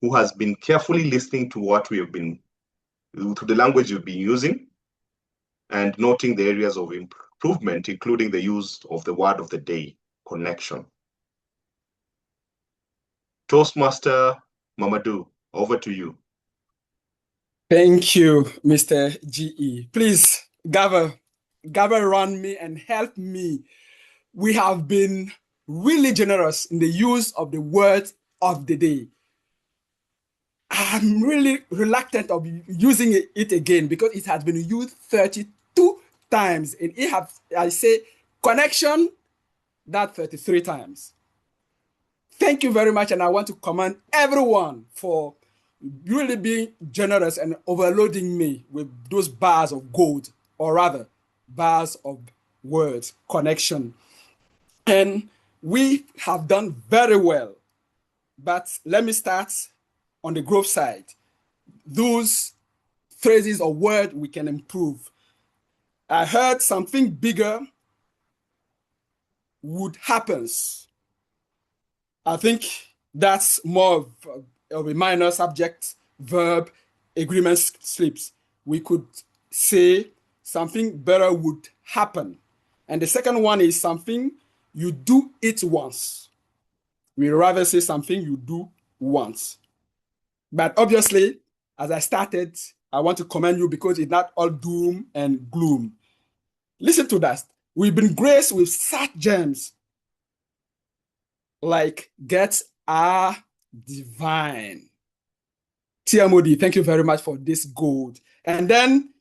who has been carefully listening to what we have been, to the language you've been using, and noting the areas of improvement, including the use of the word of the day, connection. Toastmaster Mamadou, over to you. Thank you, Mr. GE. Please, gather around me and help me. We have been really generous in the use of the word of the day. I'm really reluctant of using it again because it has been used 32 times. And I say connection, that 33 times. Thank you very much. And I want to commend everyone for really being generous and overloading me with those bars of gold, or rather, bars of words, connection. And we have done very well. But let me start on the growth side. Those phrases or words we can improve. I heard something bigger would happen. I think that's more of a minor subject, verb, agreement slips. We could say something better would happen. And the second one is something you do it once. We rather say something you do once. But obviously, as I started, I want to commend you because it's not all doom and gloom. Listen to that. We've been graced with such gems like get are divine. TMOD, thank you very much for this gold. And then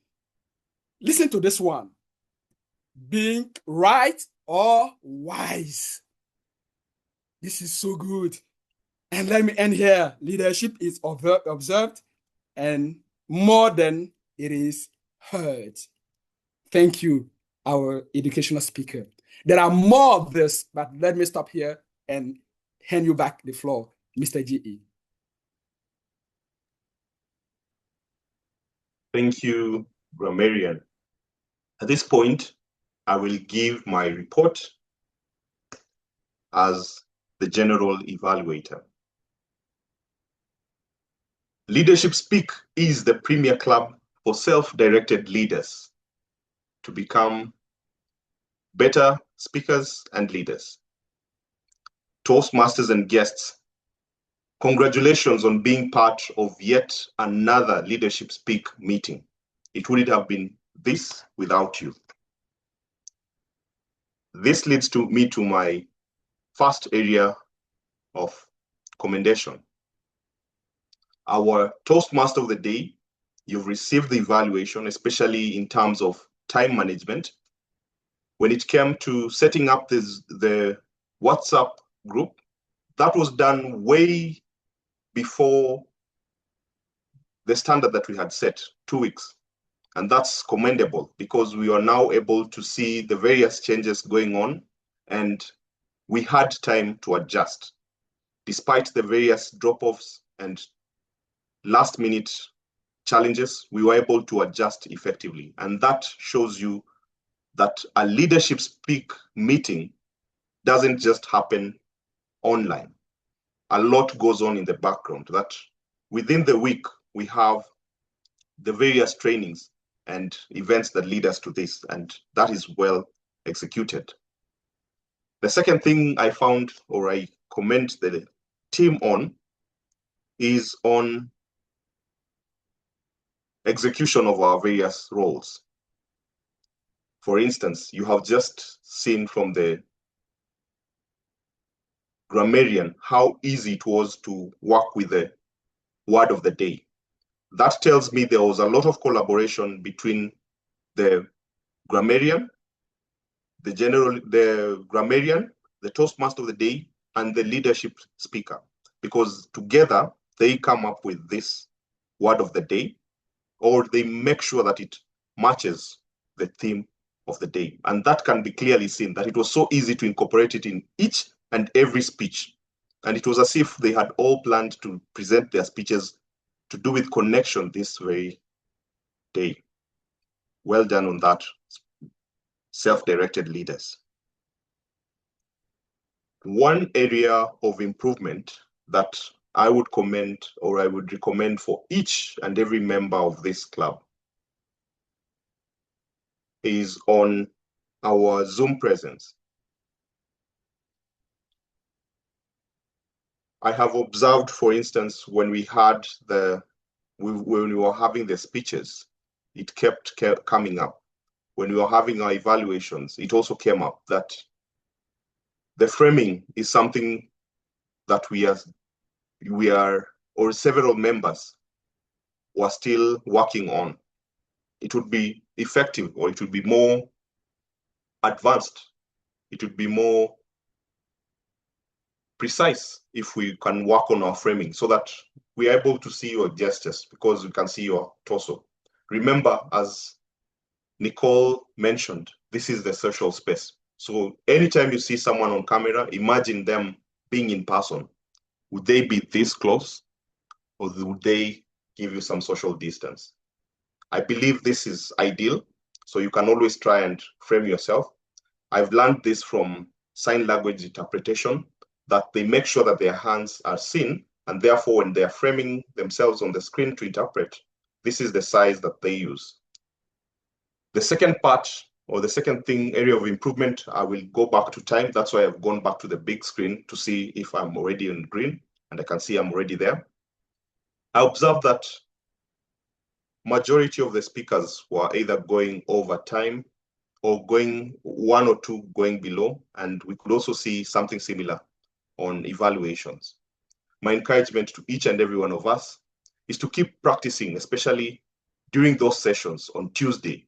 listen to this one. Being right or wise. This is so good. And let me end here. Leadership is observed and more than it is heard. Thank you, our educational speaker. There are more of this, but let me stop here and hand you back the floor, Mr. GE. Thank you, Grammarian. At this point, I will give my report as the General Evaluator. Leadership Speak is the premier club for self-directed leaders to become better speakers and leaders. Toastmasters and guests, congratulations on being part of yet another Leadership Speak meeting. It wouldn't have been this without you. This leads me to my first area of commendation. Our Toastmaster of the Day, you've received the evaluation, especially in terms of time management. When it came to setting up the WhatsApp group, that was done way before the standard that we had set, 2 weeks. And that's commendable because we are now able to see the various changes going on and we had time to adjust. Despite the various drop-offs and last-minute challenges, we were able to adjust effectively. And that shows you that a Leadership Speak meeting doesn't just happen online. A lot goes on in the background, that within the week, we have the various trainings and events that lead us to this, and that is well executed. The second thing I found, or I commend the team on, is on execution of our various roles. For instance, you have just seen from the grammarian how easy it was to work with the word of the day. That tells me there was a lot of collaboration between the grammarian, the grammarian, the Toastmaster of the day, and the leadership speaker, because together they come up with this word of the day, or they make sure that it matches the theme of the day. And that can be clearly seen, that it was so easy to incorporate it in each and every speech. And it was as if they had all planned to present their speeches to do with connection this very day. Well done on that, self-directed leaders. One area of improvement that I would commend or I would recommend for each and every member of this club is on our Zoom presence. I have observed, for instance, when we had when we were having the speeches, it kept coming up. When we were having our evaluations, it also came up that the framing is something that we are, or several members were still working on. It would be effective, or it would be more advanced. It would be more precise if we can work on our framing so that we are able to see your gestures because we can see your torso. Remember, as Nicole mentioned, this is the social space. So anytime you see someone on camera, imagine them being in person. Would they be this close, or would they give you some social distance? I believe this is ideal, so you can always try and frame yourself. I've learned this from sign language interpretation, that they make sure that their hands are seen, and therefore when they're framing themselves on the screen to interpret, this is the size that they use. The second part, or the second area of improvement, I will go back to time. That's why I've gone back to the big screen to see if I'm already in green, and I can see I'm already there. I observed that majority of the speakers were either going over time or going one or two going below, and we could also see something similar on evaluations. My encouragement to each and every one of us is to keep practicing, especially during those sessions on Tuesday,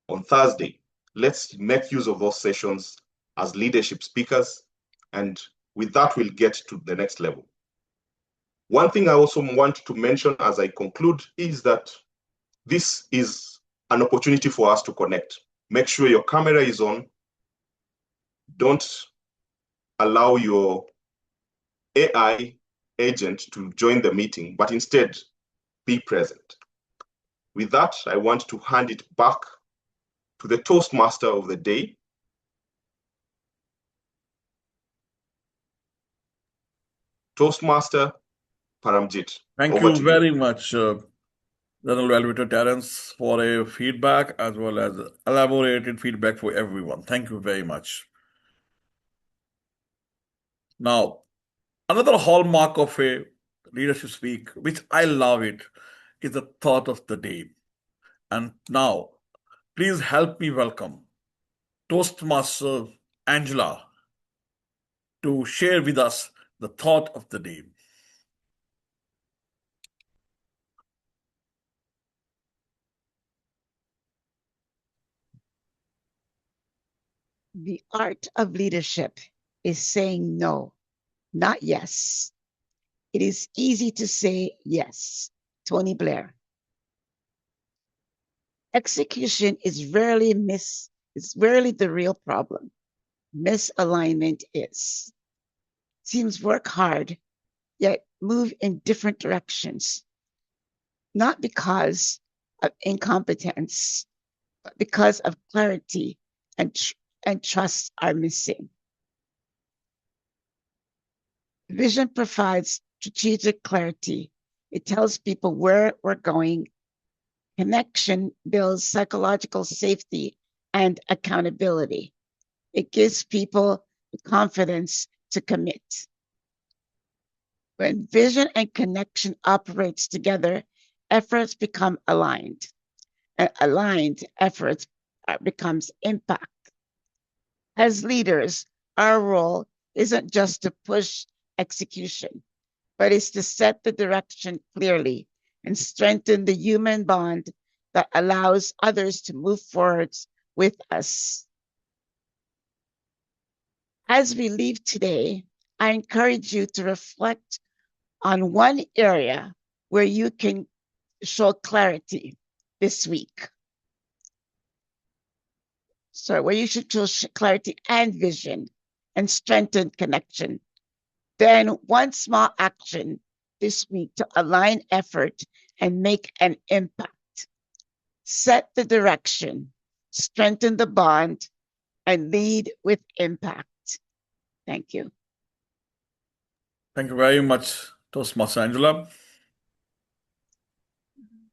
on Thursday. Let's make use of those sessions as leadership speakers, and with that, we'll get to the next level. One thing I also want to mention as I conclude is that this is an opportunity for us to connect. Make sure your camera is on. Don't allow your AI agent to join the meeting, but instead be present. With that, I want to hand it back to the Toastmaster of the day. Toastmaster Paramjit. Thank you very much, General Evaluator Terrence, for a feedback as well as elaborated feedback for everyone. Thank you very much. Now, another hallmark of a leadership speak, which I love it, is the thought of the day. And now, please help me welcome Toastmaster Angela to share with us the thought of the day. The art of leadership is saying no, not yes. It is easy to say yes. Tony Blair. Execution is rarely the real problem. Misalignment is. Teams work hard, yet move in different directions. Not because of incompetence, but because of clarity and trust are missing. Vision provides strategic clarity. It tells people where we're going. Connection builds psychological safety and accountability. It gives people the confidence to commit. When vision and connection operates together, efforts become aligned. And aligned efforts becomes impact. As leaders, our role isn't just to push execution, but it's to set the direction clearly and strengthen the human bond that allows others to move forward with us. As we leave today, I encourage you to reflect on one area where you can show clarity this week. So where you should show clarity and vision and strengthen connection. Then one small action this week to align effort and make an impact. Set the direction, strengthen the bond, and lead with impact. Thank you. Thank you very much, Toastmaster Angela.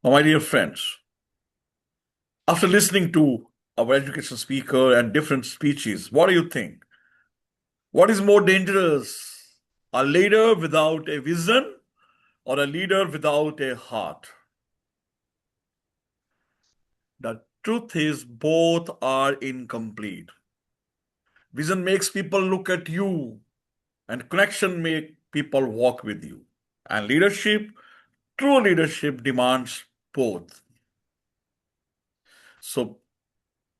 Now, my dear friends, after listening to our education speaker and different speeches, what do you think? What is more dangerous? A leader without a vision or a leader without a heart? The truth is, both are incomplete. Vision makes people look at you, and connection makes people walk with you. And leadership, true leadership, demands both. So,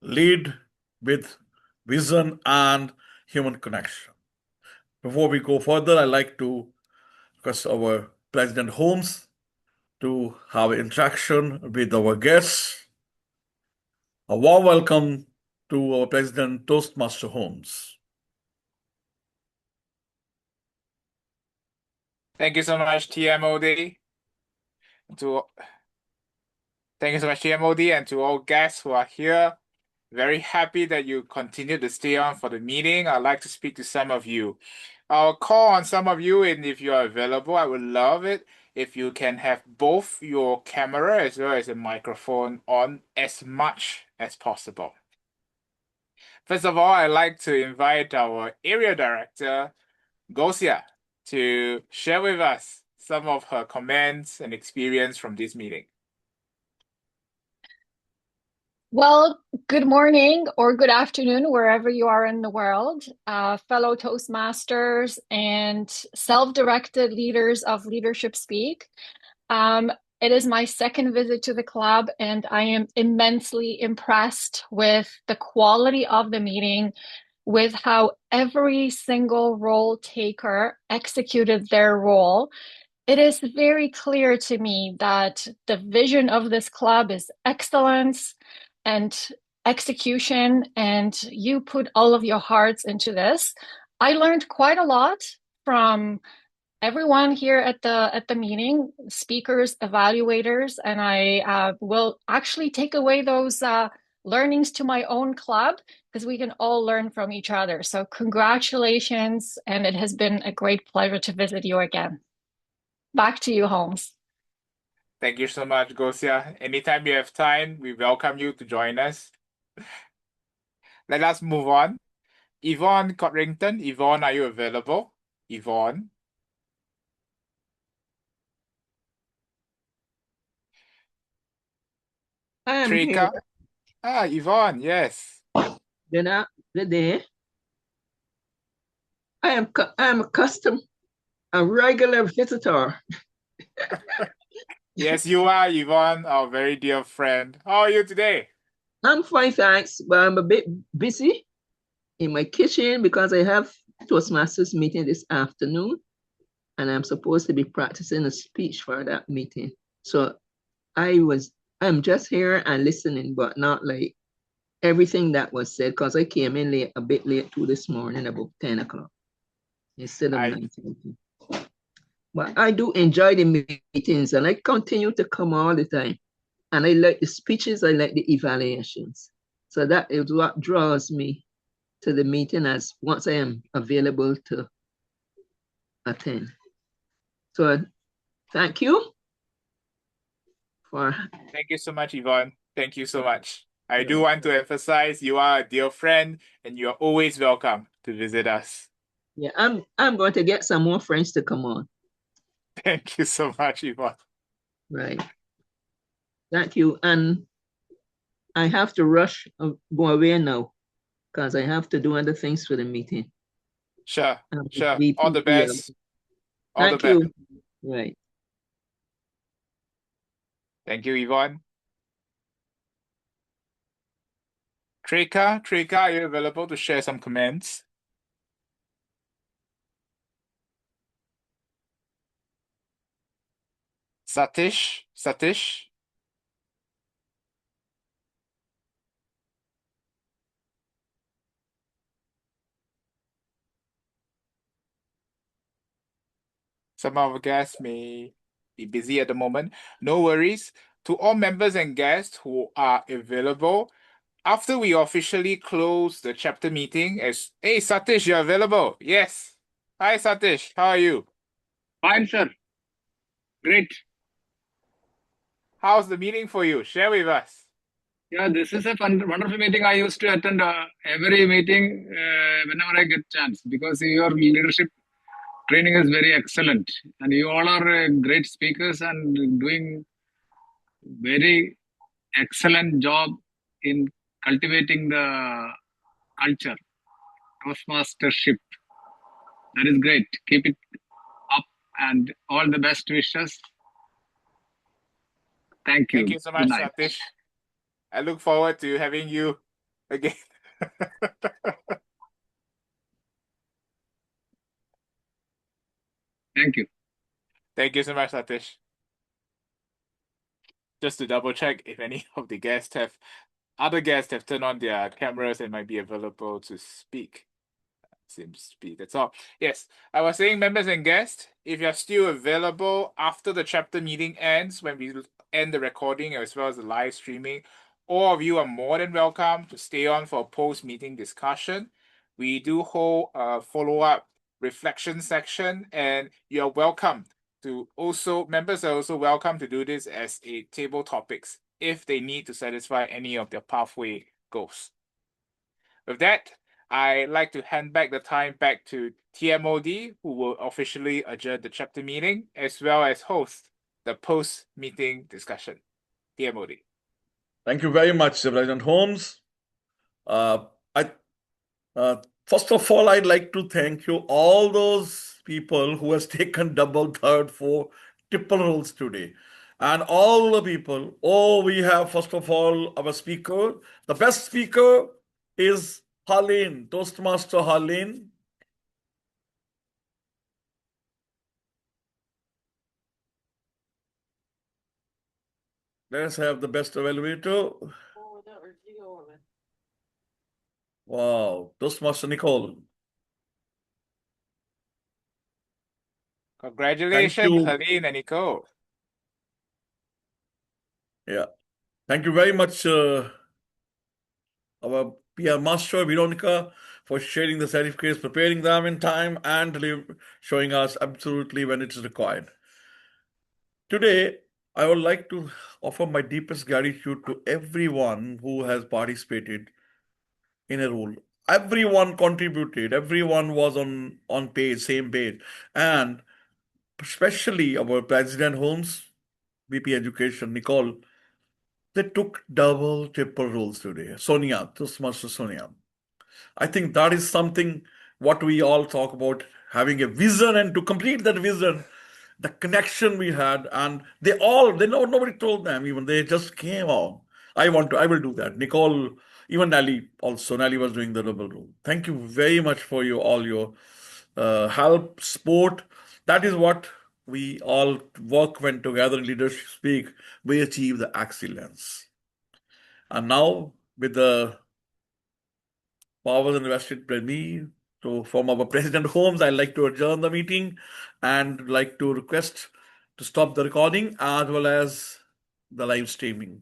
lead with vision and human connection. Before we go further, I'd like to request our President Holmes to have interaction with our guests. A warm welcome to our President Toastmaster Holmes. Thank you so much, TMOD. Thank you so much, TMOD, and to all guests who are here. Very happy that you continue to stay on for the meeting. I'd like to speak to some of you. I'll call on some of you, and if you are available, I would love it if you can have both your camera as well as a microphone on as much as possible. First of all, I'd like to invite our area director, Gosia, to share with us some of her comments and experience from this meeting. Well, good morning or good afternoon, wherever you are in the world, fellow Toastmasters and self-directed leaders of Leadership Speak. It is my second visit to the club, and I am immensely impressed with the quality of the meeting, with how every single role taker executed their role. It is very clear to me that the vision of this club is excellence and execution, and you put all of your hearts into this. I learned quite a lot from everyone here at the meeting, speakers, evaluators, and I will actually take away those learnings to my own club, because we can all learn from each other. So congratulations, and it has been a great pleasure to visit you again. Back to you, Holmes. Thank you so much, Gosia. Anytime you have time, we welcome you to join us. Let us move on. Yvonne Codrington. Yvonne, are you available? Yvonne. I am Trika. here. Yvonne, yes. Good day. I am accustomed, a regular visitor. Yes, you are, Yvonne, our very dear friend. How are you today? I'm fine, thanks, but I'm a bit busy in my kitchen because I have Toastmasters meeting this afternoon, and I'm supposed to be practicing a speech for that meeting. So I'm just here and listening, but not like everything that was said, because I came in late, a bit late too this morning, about 10 o'clock instead of 9:30. But I do enjoy the meetings, and I continue to come all the time. And I like the speeches, I like the evaluations. So that is what draws me to the meeting, as once I am available to attend. So thank you. Thank you so much, Yvonne. Thank you so much. I do want to emphasize you are a dear friend, and you are always welcome to visit us. Yeah, I'm going to get some more friends to come on. Thank you so much, Yvonne. Right. Thank you. And I have to rush, go away now, because I have to do other things for the meeting. Sure, sure. All the best. Thank you. Right. Thank you, Yvonne. Trika, are you available to share some comments? Satish. Some of our guests may be busy at the moment. No worries. To all members and guests who are available, after we officially close the chapter meeting, hey, Satish, you're available? Yes. Hi, Satish. How are you? Fine, sir. Great. How's the meeting for you? Share with us. Yeah, this is a wonderful meeting. I used to attend every meeting whenever I get chance because your leadership training is very excellent, and you all are great speakers and doing very excellent job in cultivating the culture, Toastmastership. That is great. Keep it up, and all the best wishes. Thank you. Thank you so Good much, night. Satish. I look forward to having you again. Thank you. Thank you so much, Satish. Just to double check if any of the other guests have turned on their cameras and might be available to speak. Seems to be, that's all. Yes, I was saying, members and guests, if you're still available after the chapter meeting ends, when we end the recording as well as the live streaming, all of you are more than welcome to stay on for a post-meeting discussion. We do hold a follow-up reflection section, and you're welcome to also, members are also welcome to do this as a table topics if they need to satisfy any of their pathway goals. With that, I'd like to hand back the time back to TMOD, who will officially adjourn the chapter meeting as well as host the post-meeting discussion. TMOD. Thank you very much, President Holmes. First of all, I'd like to thank you, all those people who has taken double, third, fourth, triple roles today. And all the people, we have, first of all, our speaker. The best speaker is Harleen, Toastmaster Harleen. Let's have the best evaluator. Wow, Toastmaster Nicole. Congratulations, Helene and Nicole. Yeah. Thank you very much, our PR Master, Veronica, for sharing the certificates, preparing them in time, and showing us absolutely when it's required. Today, I would like to offer my deepest gratitude to everyone who has participated in a role. Everyone contributed. Everyone was on page, same page. And especially our President Holmes, VP Education, Nicole, they took double, triple roles today. Sonia, Toastmaster Sonia. I think that is something what we all talk about, having a vision, and to complete that vision, the connection we had, and nobody told them, even they just came on. I will do that. Nicole, even Nelly also. Nelly was doing the double role. Thank you very much for all your help, support. That is what we all work when together in Leadership Speak, we achieve the excellence. And now, with the powers invested by me, so from our President Holmes, I'd like to adjourn the meeting and like to request to stop the recording as well as the live streaming.